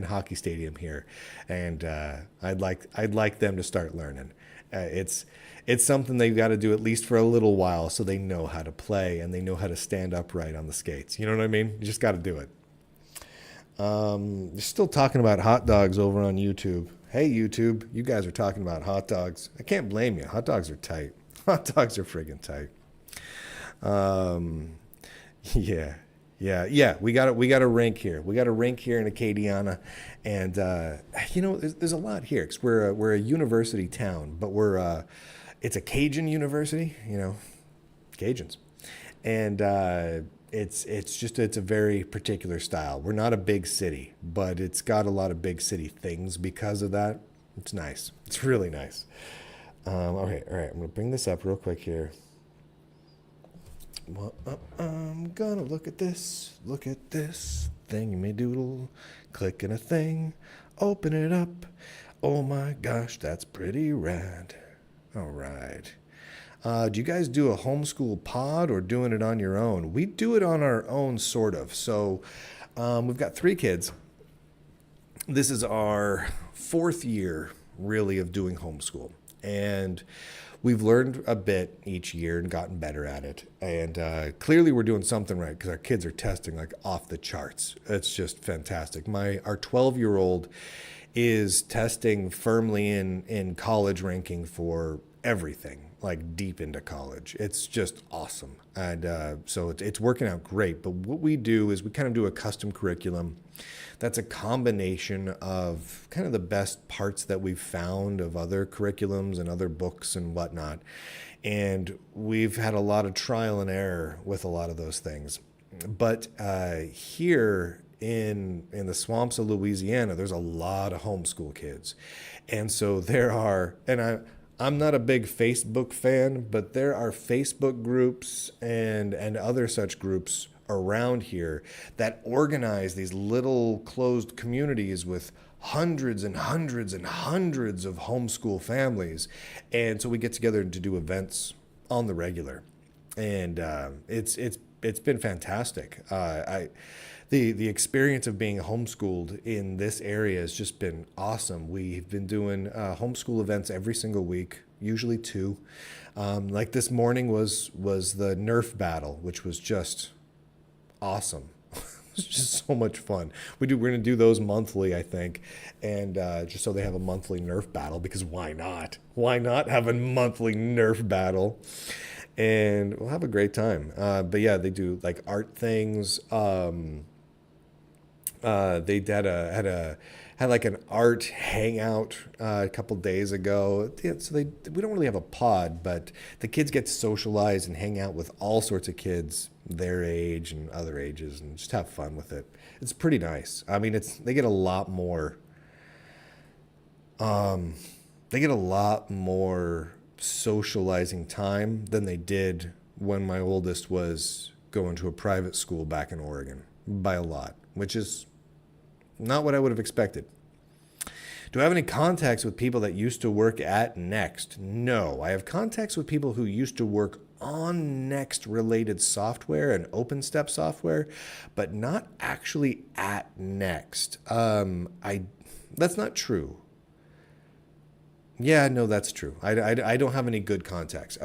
hockey stadium here, and I'd like them to start learning. It's something they've got to do at least for a little while so they know how to play and they know how to stand upright on the skates. You know what I mean? You just got to do it. You're still talking about hot dogs over on YouTube. Hey YouTube, you guys are talking about hot dogs. I can't blame you. Hot dogs are tight. Hot dogs are friggin' tight. Yeah. We got a rink here. We got a rink here in Acadiana, and there's a lot here because we're a university town, but it's a Cajun university, Cajuns, and it's a very particular style. We're not a big city, but it's got a lot of big city things because of that. It's nice. It's really nice. Okay, all right. I'm gonna bring this up real quick here. Well, I'm gonna look at this thingy-me-doodle, clicking a thing, open it up. Oh my gosh, that's pretty rad. All right. Do you guys do a homeschool pod or doing it on your own? We do it on our own, sort of. So we've got 3 kids, this is our fourth year really of doing homeschool. And we've learned a bit each year and gotten better at it. And clearly we're doing something right because our kids are testing like off the charts. It's just fantastic. Our 12-year-old is testing firmly in college ranking for everything, like deep into college. It's just awesome. And so it's working out great. But what we do is we kind of do a custom curriculum that's a combination of kind of the best parts that we've found of other curriculums and other books and whatnot. And we've had a lot of trial and error with a lot of those things. But here in the swamps of Louisiana, there's a lot of homeschool kids. And so there are, and I'm not a big Facebook fan, but there are Facebook groups and other such groups around here that organize these little closed communities with hundreds and hundreds and hundreds of homeschool families. And so we get together to do events on the regular. And it's been fantastic. The experience of being homeschooled in this area has just been awesome. We've been doing homeschool events every single week, usually 2. Like this morning was the Nerf battle, which was just awesome. It's just so much fun. We're going to do those monthly, I think, and just so they have a monthly Nerf battle, because why not? Why not have a monthly Nerf battle? And we'll have a great time. But yeah, they do like art things. They had like an art hangout a couple days ago. Yeah, so we don't really have a pod, but the kids get to socialize and hang out with all sorts of kids their age and other ages, and just have fun with it. It's pretty nice. I mean, they get a lot more. They get a lot more socializing time than they did when my oldest was going to a private school back in Oregon, by a lot, which is not what I would have expected. Do I have any contacts with people that used to work at Next? No. I have contacts with people who used to work on Next related software and OpenStep software, but not actually at Next. That's not true. Yeah, no, that's true. I don't have any good contacts.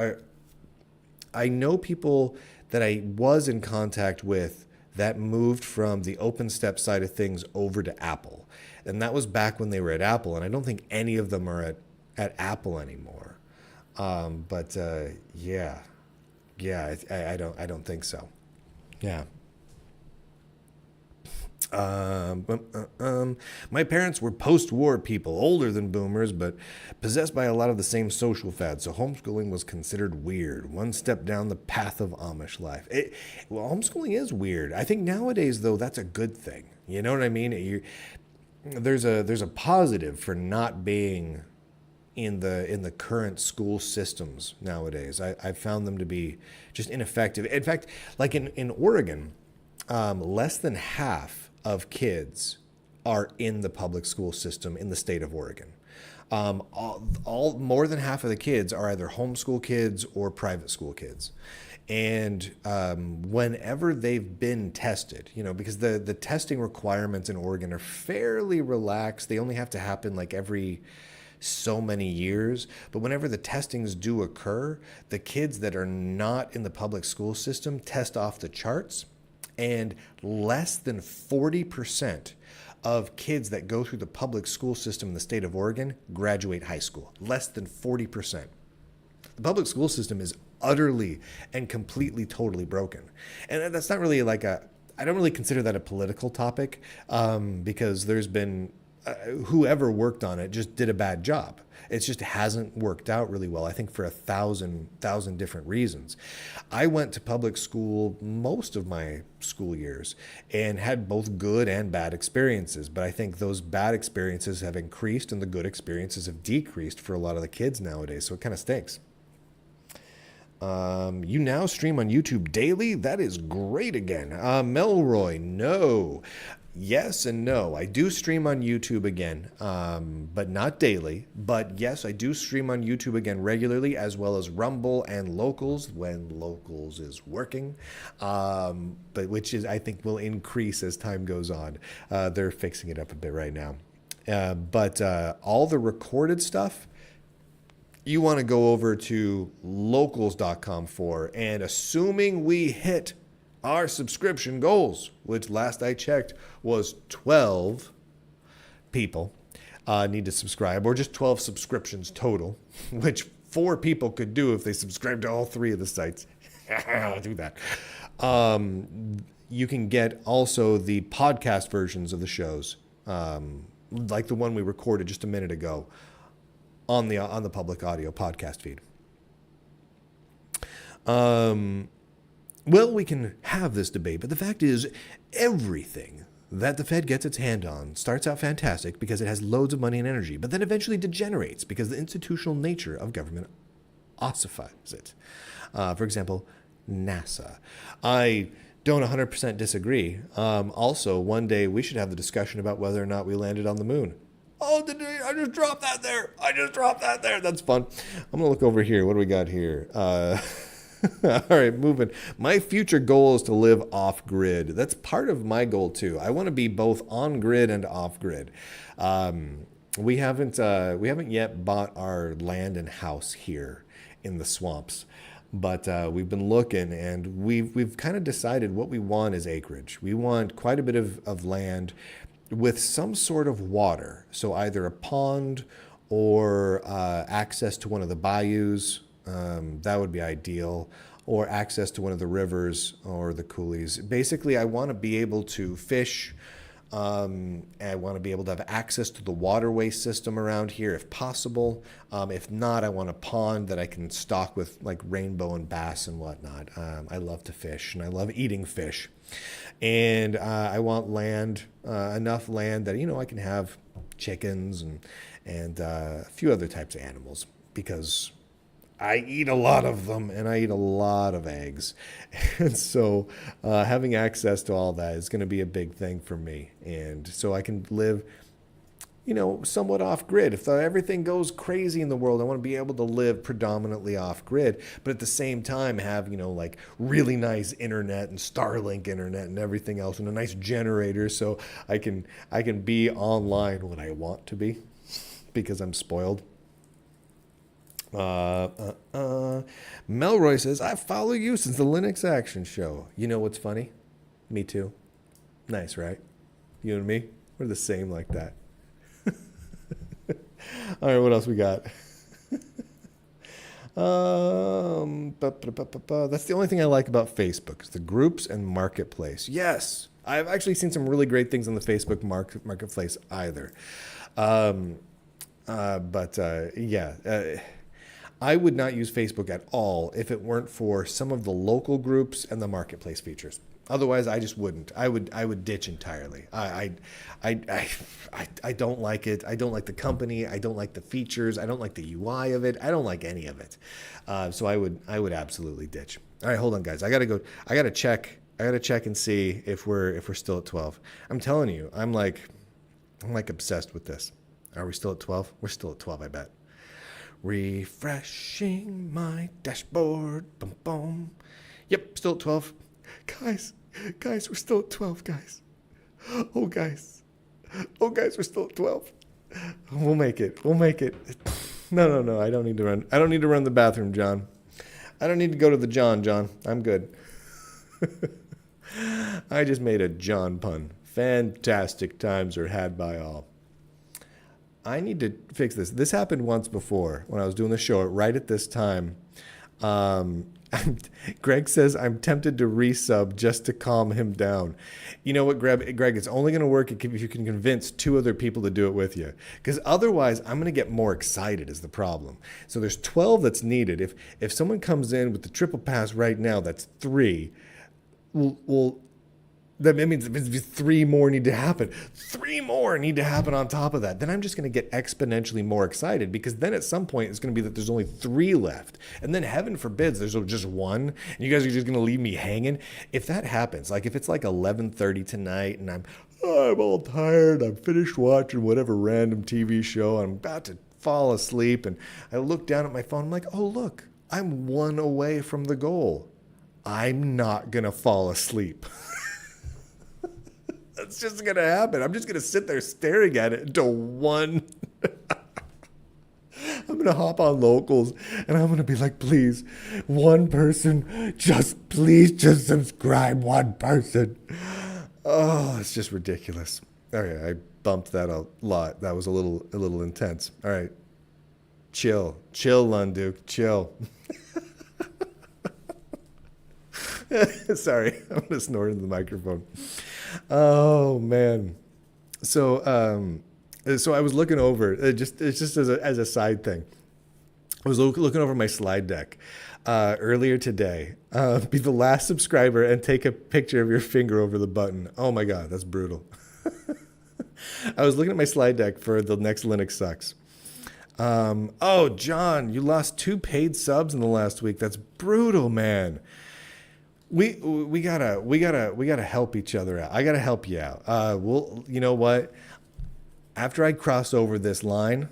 I know people that I was in contact with that moved from the OpenStep side of things over to Apple. And that was back when they were at Apple, and I don't think any of them are at Apple anymore. Yeah, I don't think so. Yeah. My parents were post-war people, older than boomers, but possessed by a lot of the same social fads, so homeschooling was considered weird, one step down the path of Amish life. Homeschooling is weird. I think nowadays, though, that's a good thing. You know what I mean? There's a positive for not being in the current school systems nowadays. I found them to be just ineffective. In fact, like in Oregon, less than half of kids are in the public school system in the state of Oregon. More than half of the kids are either homeschool kids or private school kids. And whenever they've been tested, because the testing requirements in Oregon are fairly relaxed. They only have to happen like every so many years. But whenever the testings do occur, the kids that are not in the public school system test off the charts. And less than 40% of kids that go through the public school system in the state of Oregon graduate high school. Less than 40%. The public school system is utterly and completely, totally broken. And that's not really I don't really consider that a political topic, because there's been, whoever worked on it just did a bad job. It just hasn't worked out really well, I think, for 1,000 different reasons. I went to public school most of my school years and had both good and bad experiences. But I think those bad experiences have increased and the good experiences have decreased for a lot of the kids nowadays. So it kind of stinks. You now stream on YouTube daily? That is great again. Melroy, no. Yes and no. I do stream on YouTube again, but not daily. But yes, I do stream on YouTube again regularly, as well as Rumble and Locals when Locals is working, but which is, I think, will increase as time goes on. They're fixing it up a bit right now. But all the recorded stuff, you want to go over to locals.com for. And assuming we hit our subscription goals, which last I checked was 12 people need to subscribe, or just 12 subscriptions total, which 4 people could do if they subscribe to all 3 of the sites. I'll do that. You can get also the podcast versions of the shows, like the one we recorded just a minute ago, on the public audio podcast feed. Well, we can have this debate, but the fact is, everything that the Fed gets its hand on starts out fantastic because it has loads of money and energy, but then eventually degenerates because the institutional nature of government ossifies it. For example, NASA. I don't 100% disagree. Also, one day we should have the discussion about whether or not we landed on the moon. Oh, I just dropped that there. That's fun. I'm going to look over here. What do we got here? All right, moving. My future goal is to live off-grid. That's part of my goal, too. I want to be both on-grid and off-grid. We haven't yet bought our land and house here in the swamps. But we've been looking, and we've kind of decided what we want is acreage. We want quite a bit of land with some sort of water. So either a pond or access to one of the bayous. That would be ideal. Or access to one of the rivers or the coulees. Basically, I want to be able to fish. I want to be able to have access to the waterway system around here if possible. If not, I want a pond that I can stock with like rainbow and bass and whatnot. I love to fish and I love eating fish. And I want land, enough land that, I can have chickens and a few other types of animals because I eat a lot of them and I eat a lot of eggs. And so having access to all that is going to be a big thing for me. And so I can live, somewhat off grid. If everything goes crazy in the world, I want to be able to live predominantly off grid, but at the same time have, like really nice internet and Starlink internet and everything else and a nice generator so I can be online when I want to be because I'm spoiled. Melroy says, I follow you since the Linux Action Show. You know what's funny? Me too. Nice, right? You and me? We're the same like that. All right, what else we got? That's the only thing I like about Facebook is the groups and marketplace. Yes, I've actually seen some really great things on the Facebook marketplace either. I would not use Facebook at all if it weren't for some of the local groups and the marketplace features. Otherwise, I just wouldn't. I would ditch entirely. I don't like it. I don't like the company. I don't like the features. I don't like the UI of it. I don't like any of it. So I would absolutely ditch. All right, hold on, guys. I gotta check and see if we're still at 12. I'm telling you, I'm like obsessed with this. Are we still at 12? We're still at 12, I bet. Refreshing my dashboard. Boom, boom. Yep, still at 12. Guys, we're still at 12, guys. Oh, guys, we're still at 12. We'll make it. No. I don't need to run. I don't need to run the bathroom, John. I don't need to go to the John. I'm good. I just made a John pun. Fantastic times are had by all. I need to fix this. This happened once before when I was doing the show right at this time. Greg says, I'm tempted to resub just to calm him down. You know what, Greg, it's only going to work if you can convince 2 other people to do it with you. Because otherwise, I'm going to get more excited is the problem. So there's 12 that's needed. If someone comes in with the triple pass right now, that's 3. Well, that means 3 more need to happen. 3 more need to happen on top of that. Then I'm just going to get exponentially more excited because then at some point it's going to be that there's only 3 left. And then heaven forbids there's just 1 and you guys are just going to leave me hanging. If that happens, like if it's like 11:30 tonight and I'm all tired, I'm finished watching whatever random TV show, I'm about to fall asleep and I look down at my phone, I'm like, oh look, I'm 1 away from the goal. I'm not going to fall asleep. That's just going to happen. I'm just going to sit there staring at it until one. I'm going to hop on locals and I'm going to be like, please, one person, please just subscribe one person. Oh, it's just ridiculous. Okay, I bumped that a lot. That was a little intense. All right. Chill, Lunduke, chill. Sorry, I'm gonna snort into the microphone. Oh man. So I was looking over it's just as a side thing. I was looking over my slide deck earlier today. Be the last subscriber and take a picture of your finger over the button. Oh my God, that's brutal. I was looking at my slide deck for the next Linux Sucks. Oh, John, you lost 2 paid subs in the last week. That's brutal, man. We gotta help each other out. I gotta help you out. You know what? After I cross over this line,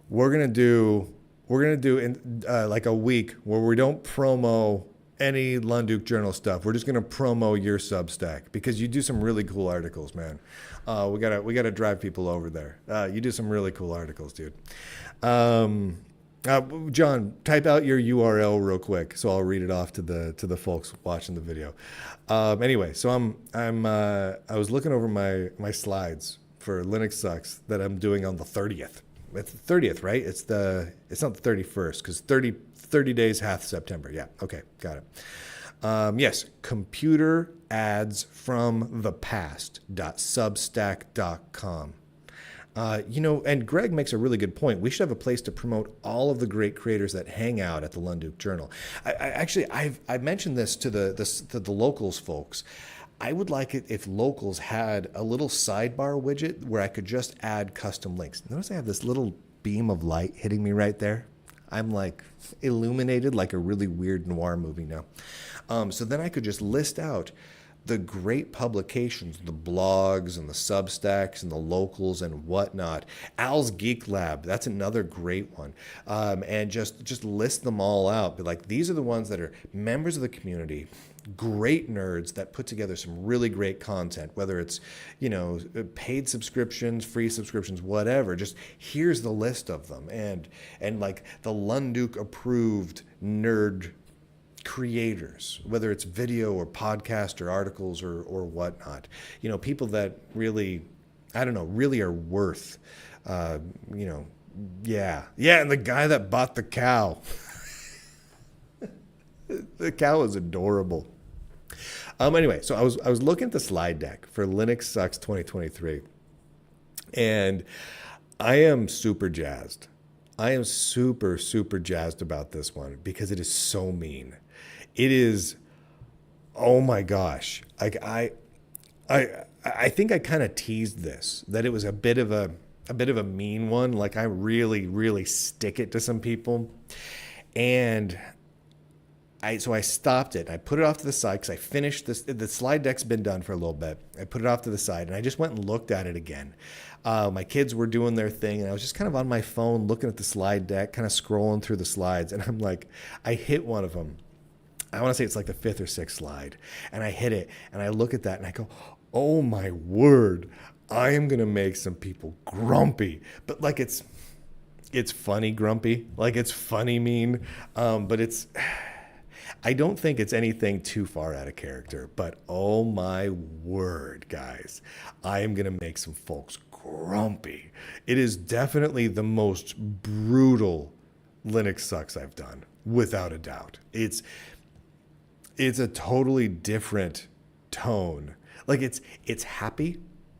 we're gonna do in like a week where we don't promo any Lunduke Journal stuff. We're just gonna promo your Substack because you do some really cool articles, man. We gotta drive people over there. You do some really cool articles, dude. John, type out your URL real quick so I'll read it off to the folks watching the video. Anyway, so I was looking over my slides for Linux Sucks that I'm doing on the 30th. It's the 30th, right? It's not the 31st because 30 days hath September. Yeah. Okay. Got it. Yes. Computer ads from the past.substack.com. And Greg makes a really good point. We should have a place to promote all of the great creators that hang out at the Lunduke Journal. I've mentioned this to the locals folks. I would like it if locals had a little sidebar widget where I could just add custom links. Notice I have this little beam of light hitting me right there. I'm like illuminated like a really weird noir movie now. So then I could just list out the great publications, the blogs and the Substacks and the locals and whatnot. Al's Geek Lab, that's another great one. And just list them all out. But like, these are the ones that are members of the community, great nerds that put together some really great content, whether it's, paid subscriptions, free subscriptions, whatever. Just here's the list of them. And like the Lunduke approved nerd creators, whether it's video or podcast or articles or whatnot, people that really, really are worth, yeah. And the guy that bought the cow, the cow is adorable. Anyway, so I was looking at the slide deck for Linux Sucks 2023, and I am super jazzed. I am super, super jazzed about this one because it is so mean. It is, oh my gosh. Like I think I kind of teased this, that it was a bit of a mean one. Like I really, really stick it to some people. And so I stopped it. I put it off to the side because I finished this. The slide deck's been done for a little bit. I put it off to the side and I just went and looked at it again. My kids were doing their thing and I was just kind of on my phone looking at the slide deck, kind of scrolling through the slides. And I'm like, I hit one of them. I want to say it's like the 5th or 6th slide. And I hit it and I look at that and I go, oh my word, I am going to make some people grumpy. But like it's funny grumpy. Like it's funny mean. But I don't think it's anything too far out of character. But oh my word, guys, I am going to make some folks grumpy. It is definitely the most brutal Linux Sucks I've done, without a doubt. It's a totally different tone. Like it's happy,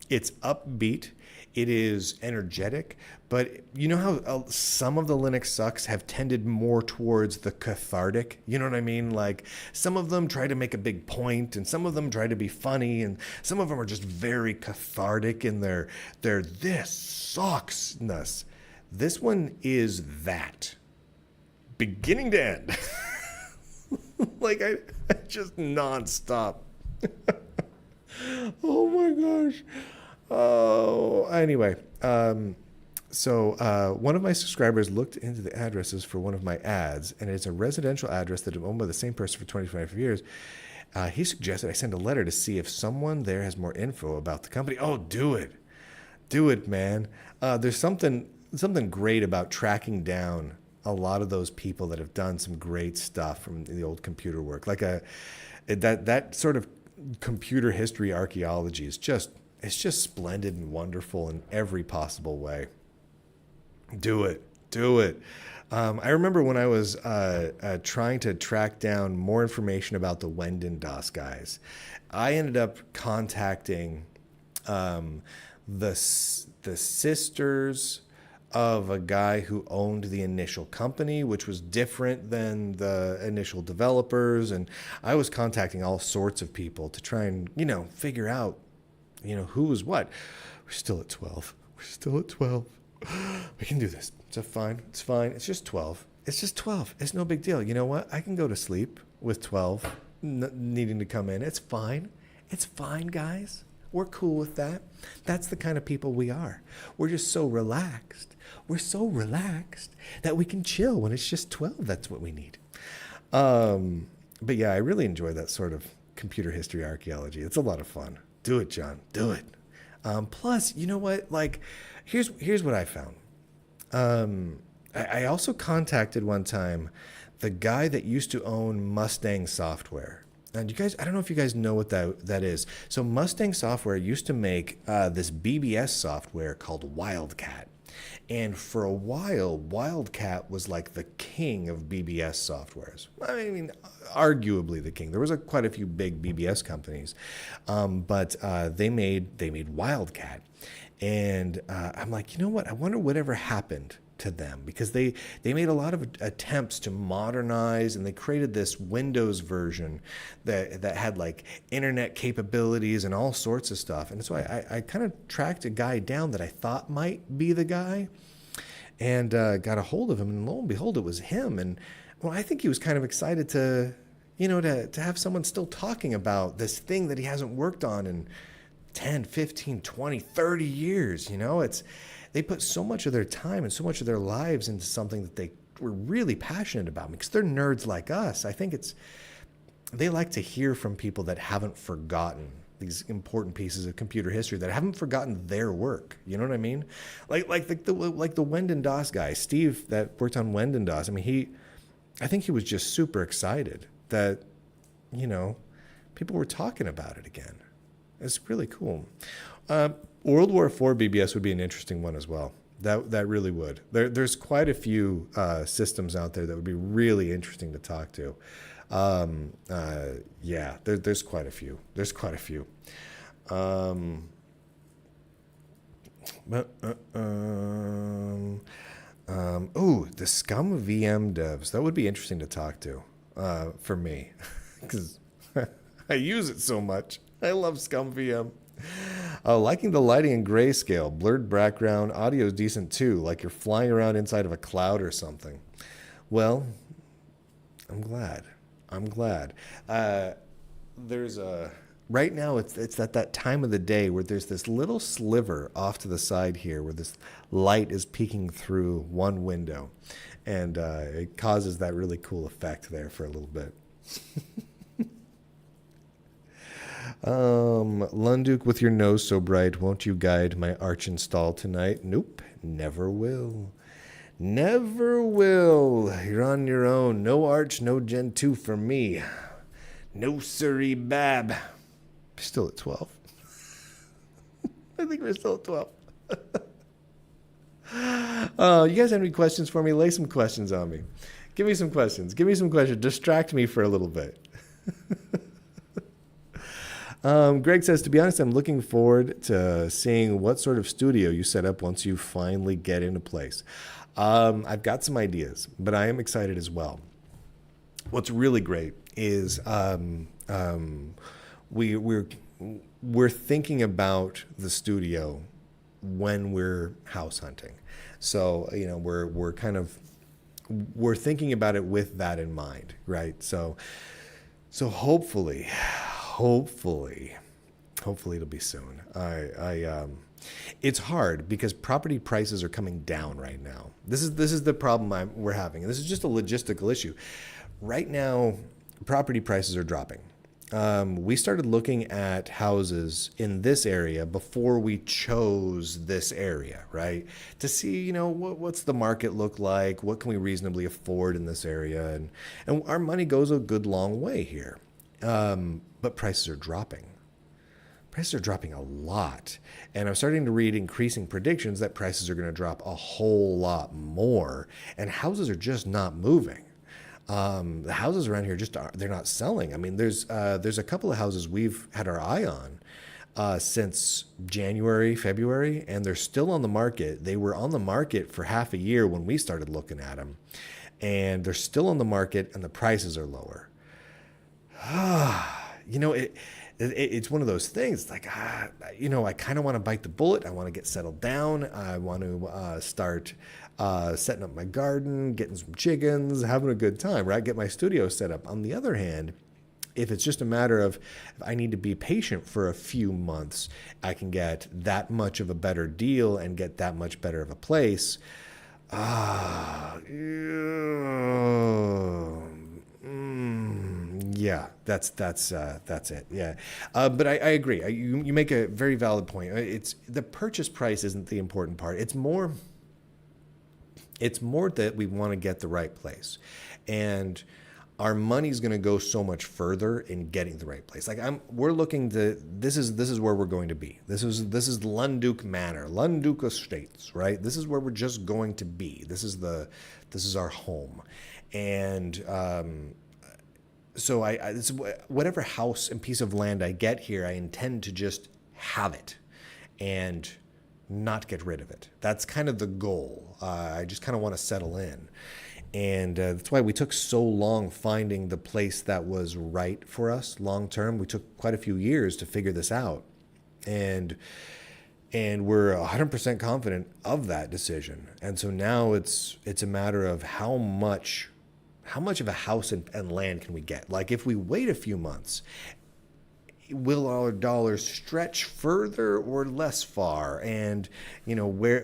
it's upbeat, it is energetic, but you know how some of the Linux Sucks have tended more towards the cathartic? You know what I mean? Like some of them try to make a big point and some of them try to be funny and some of them are just very cathartic in their this sucksness. This one is that. Beginning to end. Like I just nonstop. Oh my gosh. Oh, anyway. So one of my subscribers looked into the addresses for one of my ads, and it's a residential address that is owned by the same person for 25 years. He suggested I send a letter to see if someone there has more info about the company. Oh, do it. Do it, man. There's something great about tracking down a lot of those people that have done some great stuff from the old computer work. Like that sort of computer history archaeology is just splendid and wonderful in every possible way. Do it. Do it. I remember when I was trying to track down more information about the Wendon DOS guys, I ended up contacting the sisters of a guy who owned the initial company, which was different than the initial developers. And I was contacting all sorts of people to try and, figure out, who was what. We're still at 12. We're still at 12. We can do this. It's fine. It's fine. It's just 12. It's just 12. It's no big deal. You know what? I can go to sleep with 12 needing to come in. It's fine. It's fine, guys. We're cool with that. That's the kind of people we are. We're just so relaxed. We're so relaxed that we can chill when it's just 12. That's what we need. But yeah, I really enjoy that sort of computer history archaeology. It's a lot of fun. Do it, John. Do it. Plus, you know what? Like, here's what I found. I also contacted one time the guy that used to own Mustang Software. And you guys, I don't know if you guys know what that is. So Mustang Software used to make this BBS software called Wildcat. And for a while, Wildcat was like the king of BBS softwares. I mean, arguably the king. There was quite a few big BBS companies, but they made Wildcat. And I'm like, you know what? I wonder whatever happened to them, because they made a lot of attempts to modernize, and they created this Windows version that had like internet capabilities and all sorts of stuff. And so I kind of tracked a guy down that I thought might be the guy, and got a hold of him, and lo and behold, it was him. And well, I think he was kind of excited to have someone still talking about this thing that he hasn't worked on in 10, 15, 20, 30 years. They put so much of their time and so much of their lives into something that they were really passionate about, because they're nerds like us. I think they like to hear from people that haven't forgotten these important pieces of computer history, that haven't forgotten their work. You know what I mean? Like the Wendon DOS guy, Steve, that worked on Wendon DOS. I mean, I think he was just super excited that, people were talking about it again. It's really cool. World War IV BBS would be an interesting one as well. That really would. There's quite a few systems out there that would be really interesting to talk to. Yeah, there's quite a few. There's quite a few. Ooh, the Scum VM devs. That would be interesting to talk to for me, because I use it so much. I love Scum VM. Liking the lighting in grayscale, blurred background, audio is decent too, like you're flying around inside of a cloud or something. Well, I'm glad. There's right now it's at that time of the day where there's this little sliver off to the side here where this light is peeking through one window, and it causes that really cool effect there for a little bit. Lunduke, with your nose so bright, won't you guide my arch install tonight? Nope, never will. Never will. You're on your own. No arch, no Gen 2 for me. No siree bab. Still at 12. I think we're still at 12. You guys have any questions for me? Lay some questions on me. Give me some questions. Distract me for a little bit. Greg says, to be honest, I'm looking forward to seeing what sort of studio you set up once you finally get into place. I've got some ideas, but I am excited as well. What's really great is we're thinking about the studio when we're house hunting. So, we're thinking about it with that in mind, right? So hopefully it'll be soon. It's hard because property prices are coming down right now. This is the problem we're having. And this is just a logistical issue. Right now, property prices are dropping. we started looking at houses in this area before we chose this area, right? To see, what's the market look like? What can we reasonably afford in this area? And our money goes a good long way here. But prices are dropping. Prices are dropping a lot. And I'm starting to read increasing predictions that prices are going to drop a whole lot more. And houses are just not moving. The houses around here they're not selling. I mean, there's a couple of houses we've had our eye on since January, February, and they're still on the market. They were on the market for half a year when we started looking at them, and they're still on the market, and the prices are lower. It's one of those things. Like, I kind of want to bite the bullet. I want to get settled down. I want to start setting up my garden, getting some chickens, having a good time, right? Get my studio set up. On the other hand, if it's just a matter of if I need to be patient for a few months, I can get that much of a better deal and get that much better of a place. Yeah, that's it. Yeah, but I agree. You make a very valid point. It's the purchase price isn't the important part. It's more that we want to get the right place, and our money's going to go so much further in getting the right place. Like we're looking to this is where we're going to be. This is Lunduke Manor, Lunduke Estates, right? This is where we're just going to be. This is our home, and so it's whatever house and piece of land I get here, I intend to just have it and not get rid of it. That's kind of the goal. I just kind of want to settle in. And that's why we took so long finding the place that was right for us long term. We took quite a few years to figure this out. And we're 100% confident of that decision. And so now it's a matter of how much of a house and land can we get? Like if we wait a few months, will our dollars stretch further or less far? And, where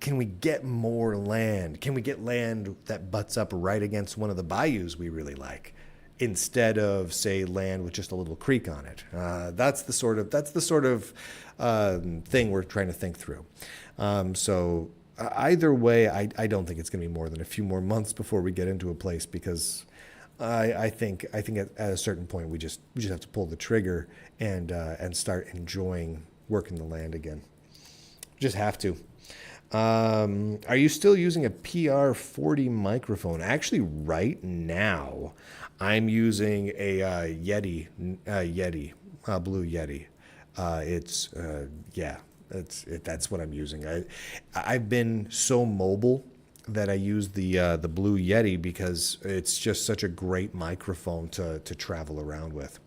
can we get more land? Can we get land that butts up right against one of the bayous we really like, instead of, say, land with just a little creek on it? That's the sort of thing we're trying to think through. So either way, I don't think it's going to be more than a few more months before we get into a place, because I think at a certain point we just have to pull the trigger and start enjoying working the land again. Just have to. Are you still using a PR40 microphone? Actually, right now, I'm using a Yeti, Blue Yeti. That's what I'm using. I've been so mobile that I use the Blue Yeti because it's just such a great microphone to travel around with.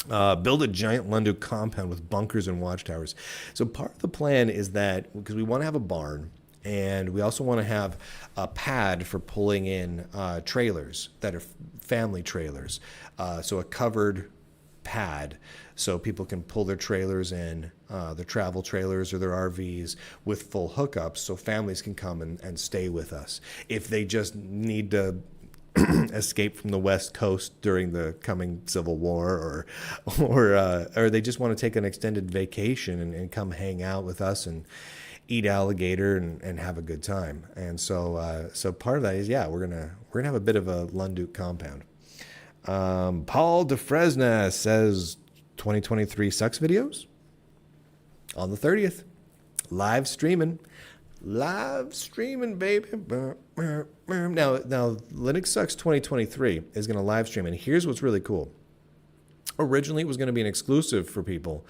Build a giant Lunduke compound with bunkers and watchtowers. So part of the plan is that, because we want to have a barn, and we also want to have a pad for pulling in trailers that are family trailers. So a covered pad so people can pull their trailers in, their travel trailers or their RVs with full hookups, so families can come and stay with us. If they just need to escape from the West Coast during the coming Civil War, or they just want to take an extended vacation and come hang out with us and eat alligator and have a good time. And so part of that is, we're gonna have a bit of a Lunduke compound. Paul DeFresna says 2023 sucks videos on the 30th. Live streaming, baby. Now Linux Sucks 2023 is going to live stream, and here's what's really cool. Originally, it was going to be an exclusive for people,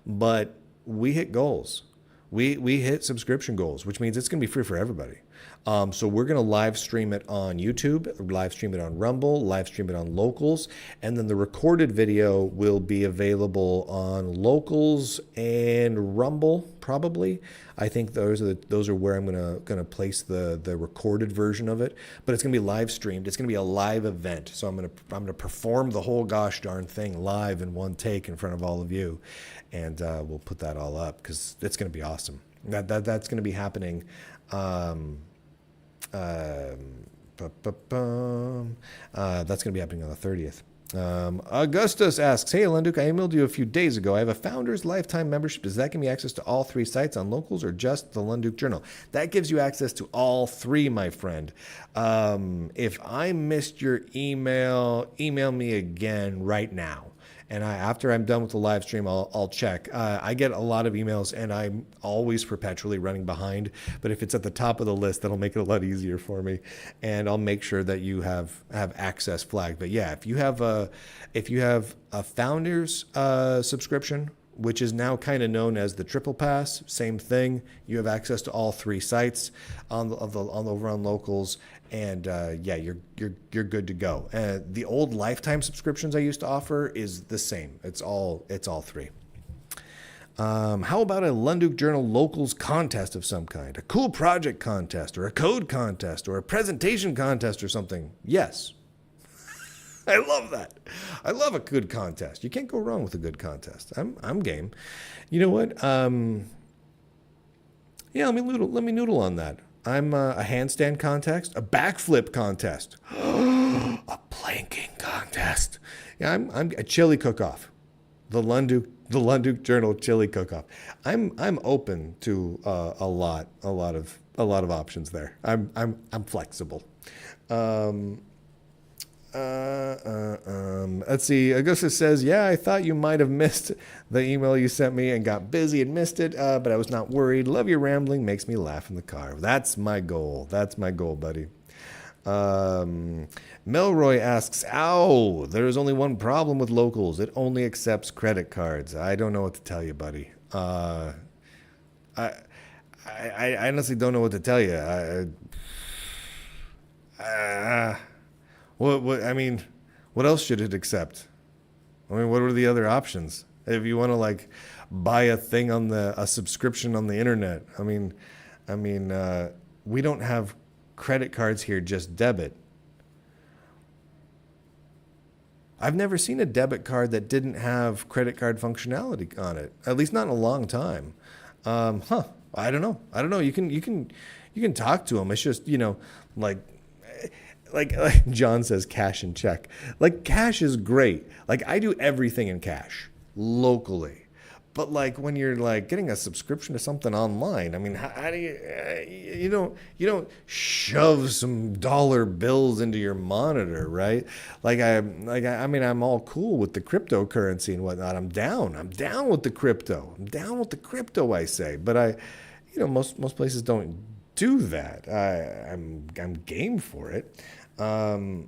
but we hit goals. We hit subscription goals, which means it's going to be free for everybody. So we're going to live stream it on YouTube, live stream it on Rumble, live stream it on Locals, and then the recorded video will be available on Locals and Rumble, probably. I think those are where I'm gonna place the recorded version of it. But it's gonna be live streamed. It's gonna be a live event. So I'm gonna perform the whole gosh darn thing live in one take in front of all of you, and we'll put that all up because it's gonna be awesome. That's gonna be happening. That's going to be happening on the 30th. Augustus asks, hey, Lunduke, I emailed you a few days ago. I have a Founders Lifetime membership. Does that give me access to all 3 sites on Locals or just the Lunduke Journal? That gives you access to all 3, my friend. If I missed your email me again right now. And after I'm done with the live stream, I'll check. I get a lot of emails, and I'm always perpetually running behind. But if it's at the top of the list, that'll make it a lot easier for me, and I'll make sure that you have access flagged. But yeah, if you have a Founders subscription, which is now kind of known as the Triple Pass, same thing. You have access to all 3 sites over on Locals. And yeah, you're good to go. The old lifetime subscriptions I used to offer is the same. It's all 3. How about a Lunduke Journal Locals contest of some kind? A cool project contest, or a code contest, or a presentation contest, or something? Yes. I love that. I love a good contest. You can't go wrong with a good contest. I'm game. You know what? Yeah, let me noodle on that. I'm a handstand contest, a backflip contest, a planking contest. Yeah, I'm a chili cook-off, the Lunduke Journal chili cook-off. I'm open to a lot of options there. I'm flexible. Let's see. Augusta says, yeah, I thought you might have missed the email you sent me and got busy and missed it, but I was not worried. Love your rambling. Makes me laugh in the car. That's my goal. That's my goal, buddy. Melroy asks, ow, there's only one problem with Locals. It only accepts credit cards. I don't know what to tell you, buddy. I honestly don't know what to tell you. What I mean, what else should it accept? I mean, what are the other options? If you want to like buy a thing on a subscription on the internet, I mean, we don't have credit cards here, just debit. I've never seen a debit card that didn't have credit card functionality on it. At least not in a long time. I don't know. You can talk to them. It's just, like John says, cash and check. Like, cash is great. Like, I do everything in cash locally. But like when you're like getting a subscription to something online, I mean, how do you don't shove some dollar bills into your monitor, right? I mean, I'm all cool with the cryptocurrency and whatnot. I'm down with the crypto. I say, but most places don't do that. I'm game for it. So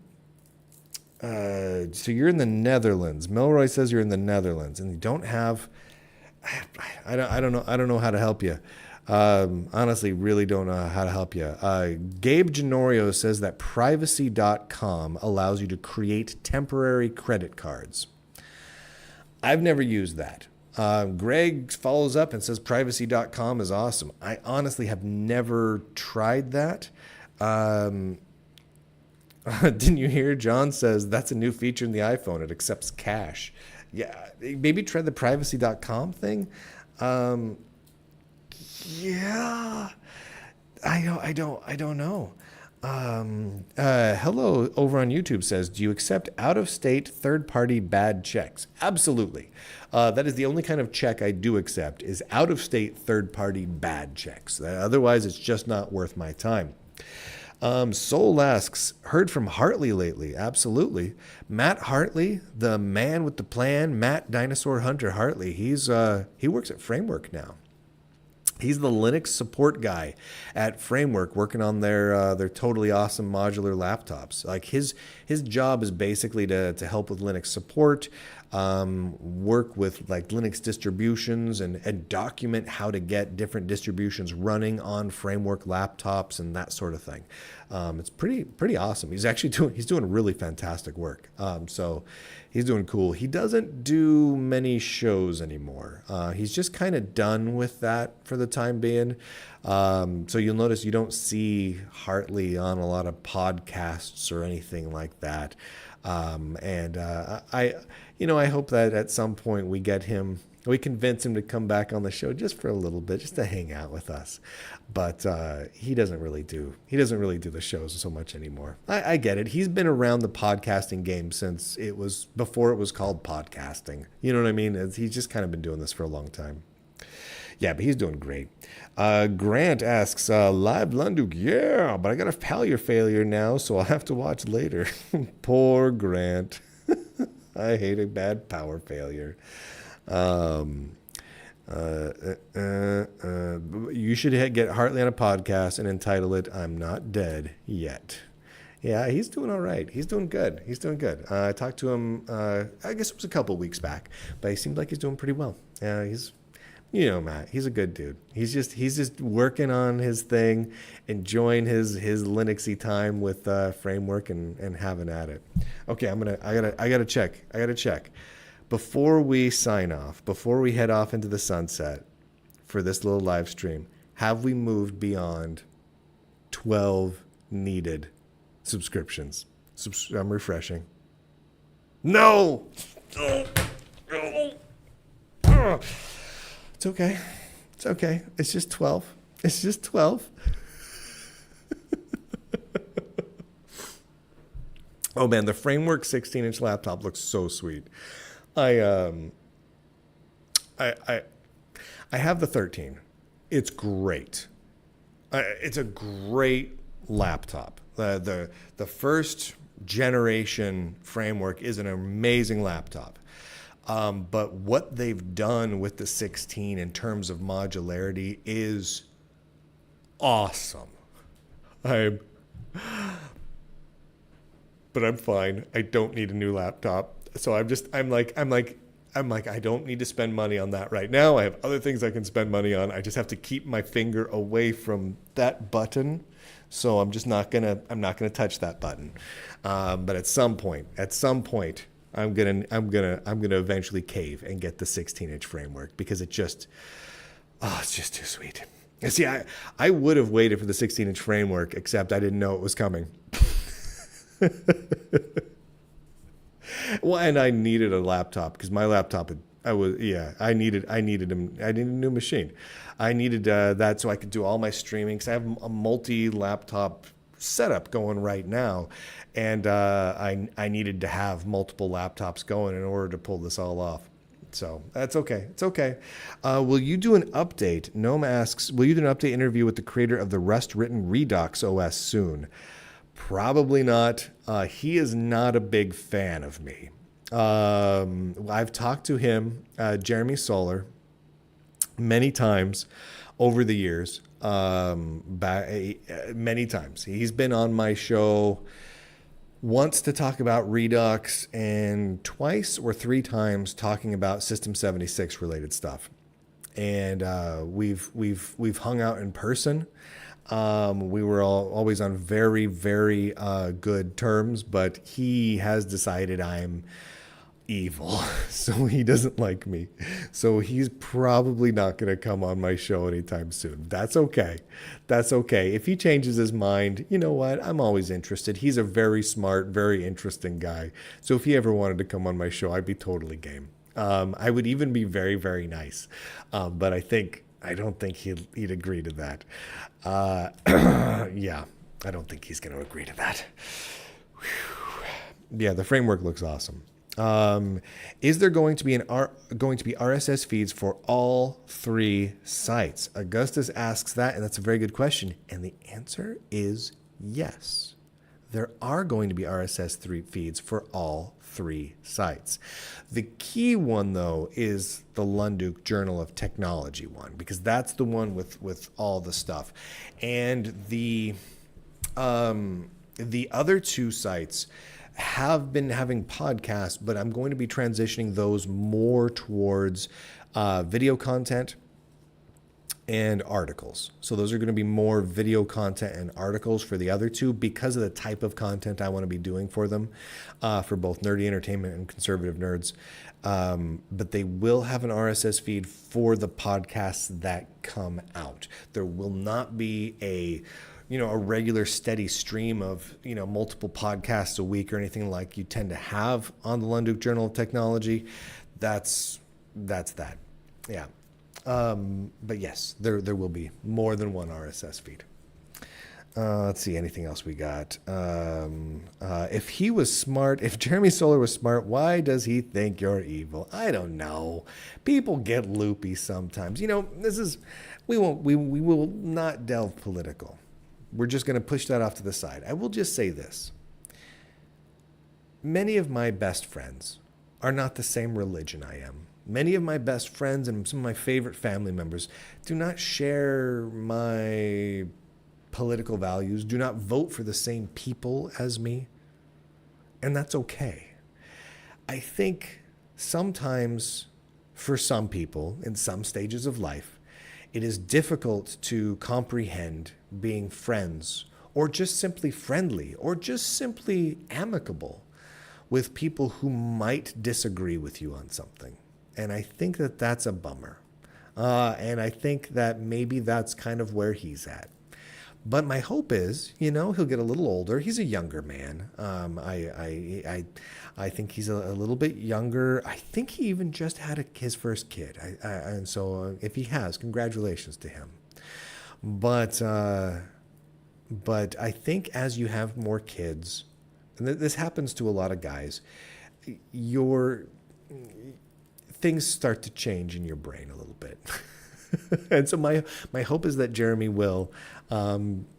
you're in the Netherlands. Milroy says you're in the Netherlands, and you don't have. I don't know how to help you. Honestly, really don't know how to help you. Gabe Genorio says that privacy.com allows you to create temporary credit cards. I've never used that. Greg follows up and says privacy.com is awesome. I honestly have never tried that. Didn't you hear? John says that's a new feature in the iPhone. It accepts cash. Yeah, maybe try the privacy.com thing. Yeah, I don't know. Hello over on YouTube says, do you accept out-of-state third-party bad checks? Absolutely. That is the only kind of check I do accept is out-of-state third-party bad checks. Otherwise, it's just not worth my time. Soul asks, heard from Hartley lately? Absolutely. Matt Hartley, the man with the plan, Matt Dinosaur Hunter Hartley. He works at Framework now. He's the Linux support guy at Framework, working on their totally awesome modular laptops. Like his job is basically to help with Linux support, work with like Linux distributions and document how to get different distributions running on Framework laptops and that sort of thing. It's pretty awesome. He's doing really fantastic work. So he's doing cool. He doesn't do many shows anymore. He's just kind of done with that for the time being. So you'll notice you don't see Hartley on a lot of podcasts or anything like that. I hope that at some point we get him We convinced him to come back on the show just for a little bit, just to hang out with us. But he doesn't really do the shows so much anymore. I get it. He's been around the podcasting game since before it was called podcasting. You know what I mean? He's just kind of been doing this for a long time. Yeah, but he's doing great. Grant asks, live Lunduke, yeah, but I got a Pallier failure now, so I'll have to watch later. Poor Grant. I hate a bad power failure. You should get Hartley on a podcast and entitle it, I'm Not Dead Yet. Yeah, he's doing all right. He's doing good. I talked to him, I guess it was a couple weeks back, but he seemed like he's doing pretty well. Matt, he's a good dude. He's just working on his thing, enjoying his Linuxy time with Framework and having at it. Okay, I gotta check. Before we sign off, before we head off into the sunset for this little live stream, have we moved beyond 12 needed subscriptions? I'm refreshing. No! It's okay. It's just 12. Oh man, the Framework 16-inch laptop looks so sweet. I have the 13. It's great. It's a great laptop. The first generation Framework is an amazing laptop. But what they've done with the 16 in terms of modularity is awesome. But I'm fine. I don't need a new laptop. So I'm like, I don't need to spend money on that right now. I have other things I can spend money on. I just have to keep my finger away from that button. So I'm not gonna touch that button. But at some point, I'm gonna eventually cave and get the 16-inch Framework because it's just too sweet. And see, I would have waited for the 16-inch Framework, except I didn't know it was coming. Well, and I needed a laptop because my laptop I needed a new machine. I needed that so I could do all my streaming because I have a multi-laptop setup going right now, and I needed to have multiple laptops going in order to pull this all off. So that's okay. It's okay. Will you do an update? Gnome asks, will you do an update interview with the creator of the Rust-written Redux OS soon? Probably not. He is not a big fan of me. I've talked to him, Jeremy Solar, many times over the years. Many times. He's been on my show once to talk about Redux and twice or three times talking about System 76 related stuff. And we've hung out in person. We were always on very, very good terms, but he has decided I'm evil, so he doesn't like me. So he's probably not going to come on my show anytime soon. That's okay. If he changes his mind, you know what? I'm always interested. He's a very smart, very interesting guy. So if he ever wanted to come on my show, I'd be totally game. I would even be very, very nice. But I don't think he'd agree to that. Yeah, I don't think he's going to agree to that. Whew. Yeah, the Framework looks awesome. Is there going to be RSS feeds for all three sites? Augustus asks that, and that's a very good question. And the answer is yes. There are going to be RSS feeds for all three sites. The key one, though, is the Lunduke Journal of Technology one, because that's the one with all the stuff. And the other two sites have been having podcasts, but I'm going to be transitioning those more towards video content and articles. So those are going to be more video content and articles for the other two because of the type of content I want to be doing for them, for both nerdy entertainment and conservative nerds. But they will have an RSS feed for the podcasts that come out. There will not be a regular steady stream of, multiple podcasts a week or anything like you tend to have on the Lunduke Journal of Technology. That's that. Yeah. But yes, there will be more than one RSS feed. Let's see, anything else we got? If he was smart, if Jeremy Solar was smart, why does he think you're evil? I don't know. People get loopy sometimes. You know, we will not delve political. We're just going to push that off to the side. I will just say this. Many of my best friends are not the same religion I am. Many of my best friends and some of my favorite family members do not share my political values, do not vote for the same people as me, and that's okay. I think sometimes for some people in some stages of life, it is difficult to comprehend being friends or just simply friendly or just simply amicable with people who might disagree with you on something. And I think that that's a bummer. And I think that maybe that's kind of where he's at. But my hope is, you know, he'll get a little older. He's a younger man. I think he's a little bit younger. I think he even just had his first kid. And so if he has, congratulations to him. But I think as you have more kids, and this happens to a lot of guys, things start to change in your brain a little bit. And so my hope is that Jeremy will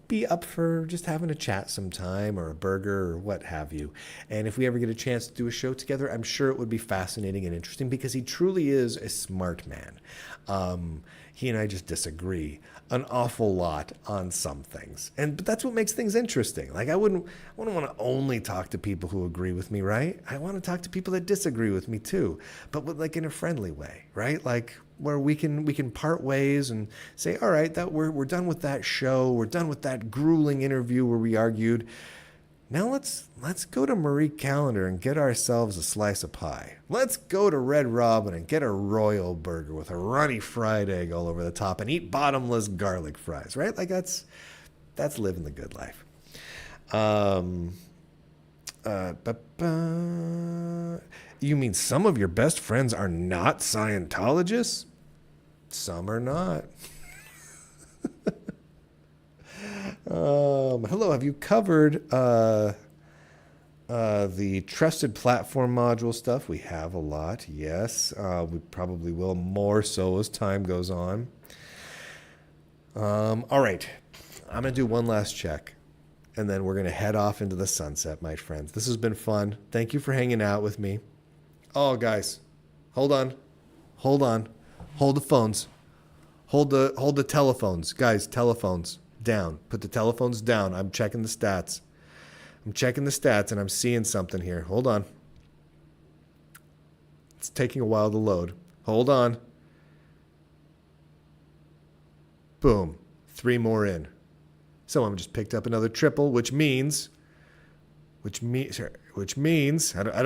be up for just having a chat sometime or a burger or what have you. And if we ever get a chance to do a show together, I'm sure it would be fascinating and interesting because he truly is a smart man. He and I just disagree an awful lot on some things. But that's what makes things interesting. Like I wouldn't want to only talk to people who agree with me, right? I want to talk to people that disagree with me too, but like in a friendly way, right? Like where we can part ways and say, all right, that we're done with that show. We're done with that grueling interview where we argued. Now let's go to Marie Callender and get ourselves a slice of pie. Let's go to Red Robin and get a royal burger with a runny fried egg all over the top and eat bottomless garlic fries, right? Like that's living the good life. You mean some of your best friends are not Scientologists? Some are not. Hello, have you covered the trusted platform module stuff? We have a lot, yes. We probably will more so as time goes on. All right, I'm going to do one last check, and then we're going to head off into the sunset, my friends. This has been fun. Thank you for hanging out with me. Oh, guys, hold on. Hold the phones. Hold the telephones. Guys, telephones. Down. Put the telephones down. I'm checking the stats. And I'm seeing something here. Hold on. It's taking a while to load. Hold on. Boom. 3 more in. Someone just picked up another triple, which means I don't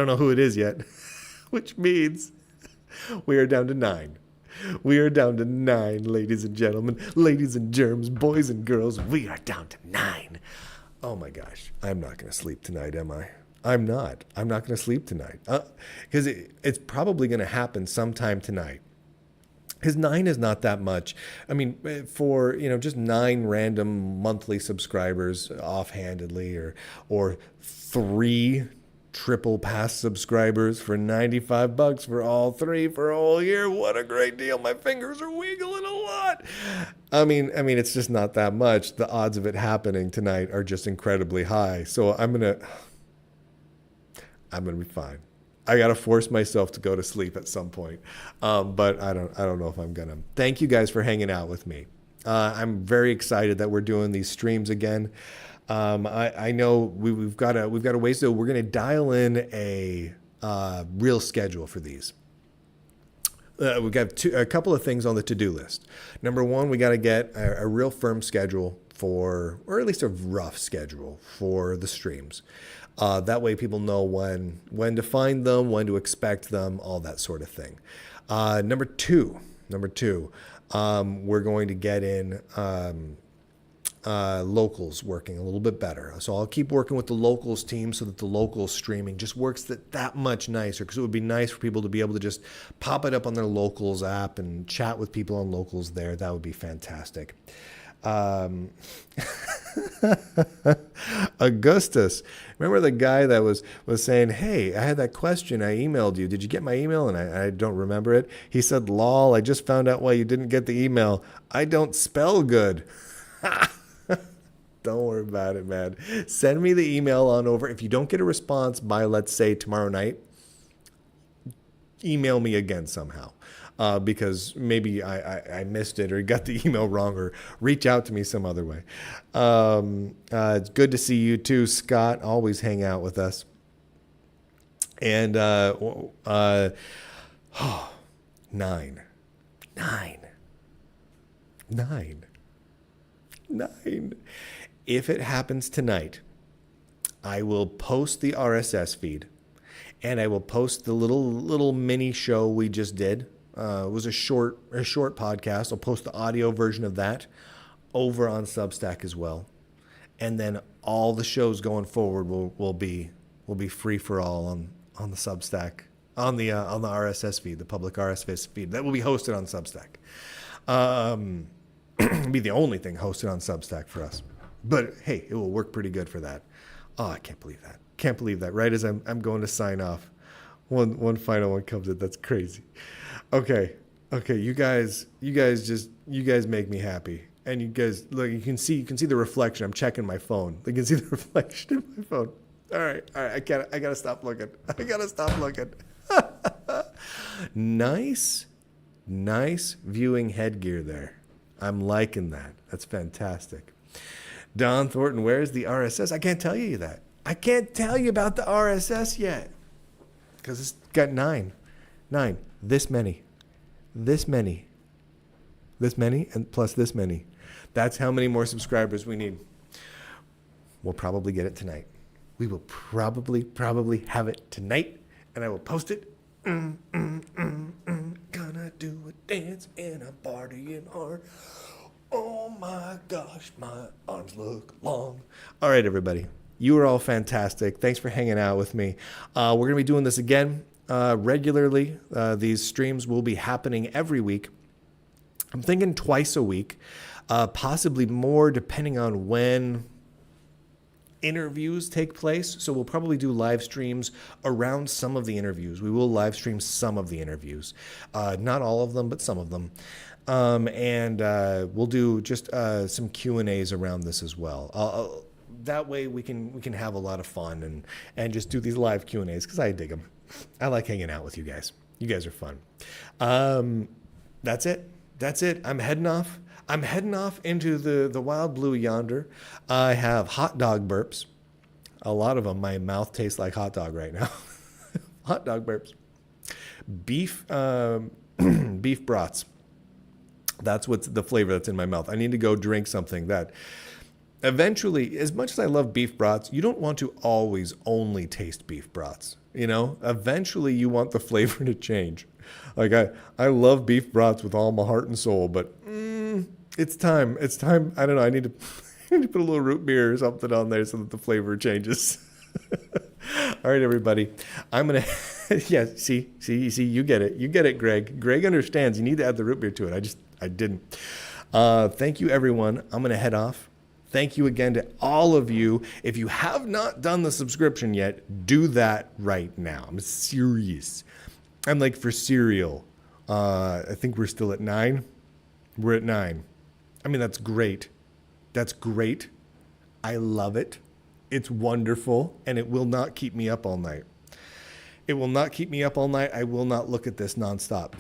know who it is yet, which means we are down to 9. We are down to 9, ladies and gentlemen, ladies and germs, boys and girls. We are down to 9. Oh my gosh. I'm not going to sleep tonight, am I? I'm not going to sleep tonight. Because it's probably going to happen sometime tonight. Because 9 is not that much. I mean, for, just 9 random monthly subscribers offhandedly or 3 triple pass subscribers for $95 for all 3 for a whole year. What a great deal. My fingers are wiggling a lot. I mean, it's just not that much. The odds of it happening tonight are just incredibly high. So I'm going to be fine. I got to force myself to go to sleep at some point. But I don't know if I'm going to. Thank you guys for hanging out with me. I'm very excited that we're doing these streams again. I know we've got a ways to. We're going to dial in a real schedule for these. We've got a couple of things on the to-do list. Number one, we got to get a real firm schedule or at least a rough schedule for the streams. That way people know when to find them, when to expect them, all that sort of thing. Number two, we're going to get in locals working a little bit better. So I'll keep working with the locals team so that the local streaming just works that much nicer, because it would be nice for people to be able to just pop it up on their locals app and chat with people on locals there. That would be fantastic. Augustus, remember the guy that was saying, hey, I had that question, I emailed you, did you get my email? And I don't remember it. He said, lol, I just found out why you didn't get the email. I don't spell good. Don't worry about it, man. Send me the email on over. If you don't get a response by, let's say, tomorrow night, email me again somehow. Because maybe I missed it or got the email wrong, or reach out to me some other way. It's good to see you too, Scott. Always hang out with us. And 9. If it happens tonight, I will post the RSS feed, and I will post the little mini show we just did. It was a short podcast. I'll post the audio version of that over on Substack as well, and then all the shows going forward will be free for all on the Substack, on the RSS feed, the public RSS feed that will be hosted on Substack. It'll be the only thing hosted on Substack for us, but hey, it will work pretty good for that. Oh, I can't believe that. Right as I'm going to sign off, one final one comes in. That's crazy. Okay, you guys make me happy. And you guys, look, you can see the reflection. I'm checking my phone. You can see the reflection in my phone. All right, I gotta stop looking. Nice viewing headgear there. I'm liking that. That's fantastic. Don Thornton, where's the RSS? I can't tell you that. I can't tell you about the RSS yet, because it's got 9. This many, and plus this many. That's how many more subscribers we need. We'll probably get it tonight. We will probably have it tonight, and I will post it. Gonna do a dance in a party in art. Oh my gosh, my arms look long. All right, everybody. You are all fantastic. Thanks for hanging out with me. We're going to be doing this again regularly. These streams will be happening every week. I'm thinking twice a week, possibly more depending on when interviews take place. So we'll probably do live streams around some of the interviews. We will live stream some of the interviews. Not all of them, but some of them. And we'll do just some Q&As around this as well. That way we can have a lot of fun and just do these live Q&As, because I dig them. I like hanging out with you guys. You guys are fun. That's it. I'm heading off. Into the wild blue yonder. I have hot dog burps. A lot of them. My mouth tastes like hot dog right now. Hot dog burps. Beef brats. That's what's the flavor that's in my mouth. I need to go drink something that eventually, as much as I love beef brats, you don't want to always only taste beef brats. You know, eventually you want the flavor to change. Like I love beef brats with all my heart and soul, but it's time. I don't know. I need to put a little root beer or something on there so that the flavor changes. All right, everybody. I'm going to, yeah, see, you get it, Greg. Greg understands. You need to add the root beer to it. I didn't. Thank you, everyone. I'm going to head off. Thank you again to all of you. If you have not done the subscription yet, do that right now. I'm serious. I'm like for cereal. I think we're still at 9. We're at 9. I mean, that's great. I love it. It's wonderful, and it will not keep me up all night. I will not look at this nonstop.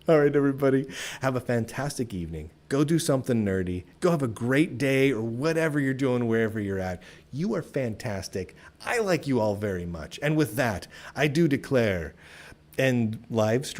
All right, everybody. Have a fantastic evening. Go do something nerdy. Go have a great day or whatever you're doing, wherever you're at. You are fantastic. I like you all very much. And with that, I do declare, end live stream.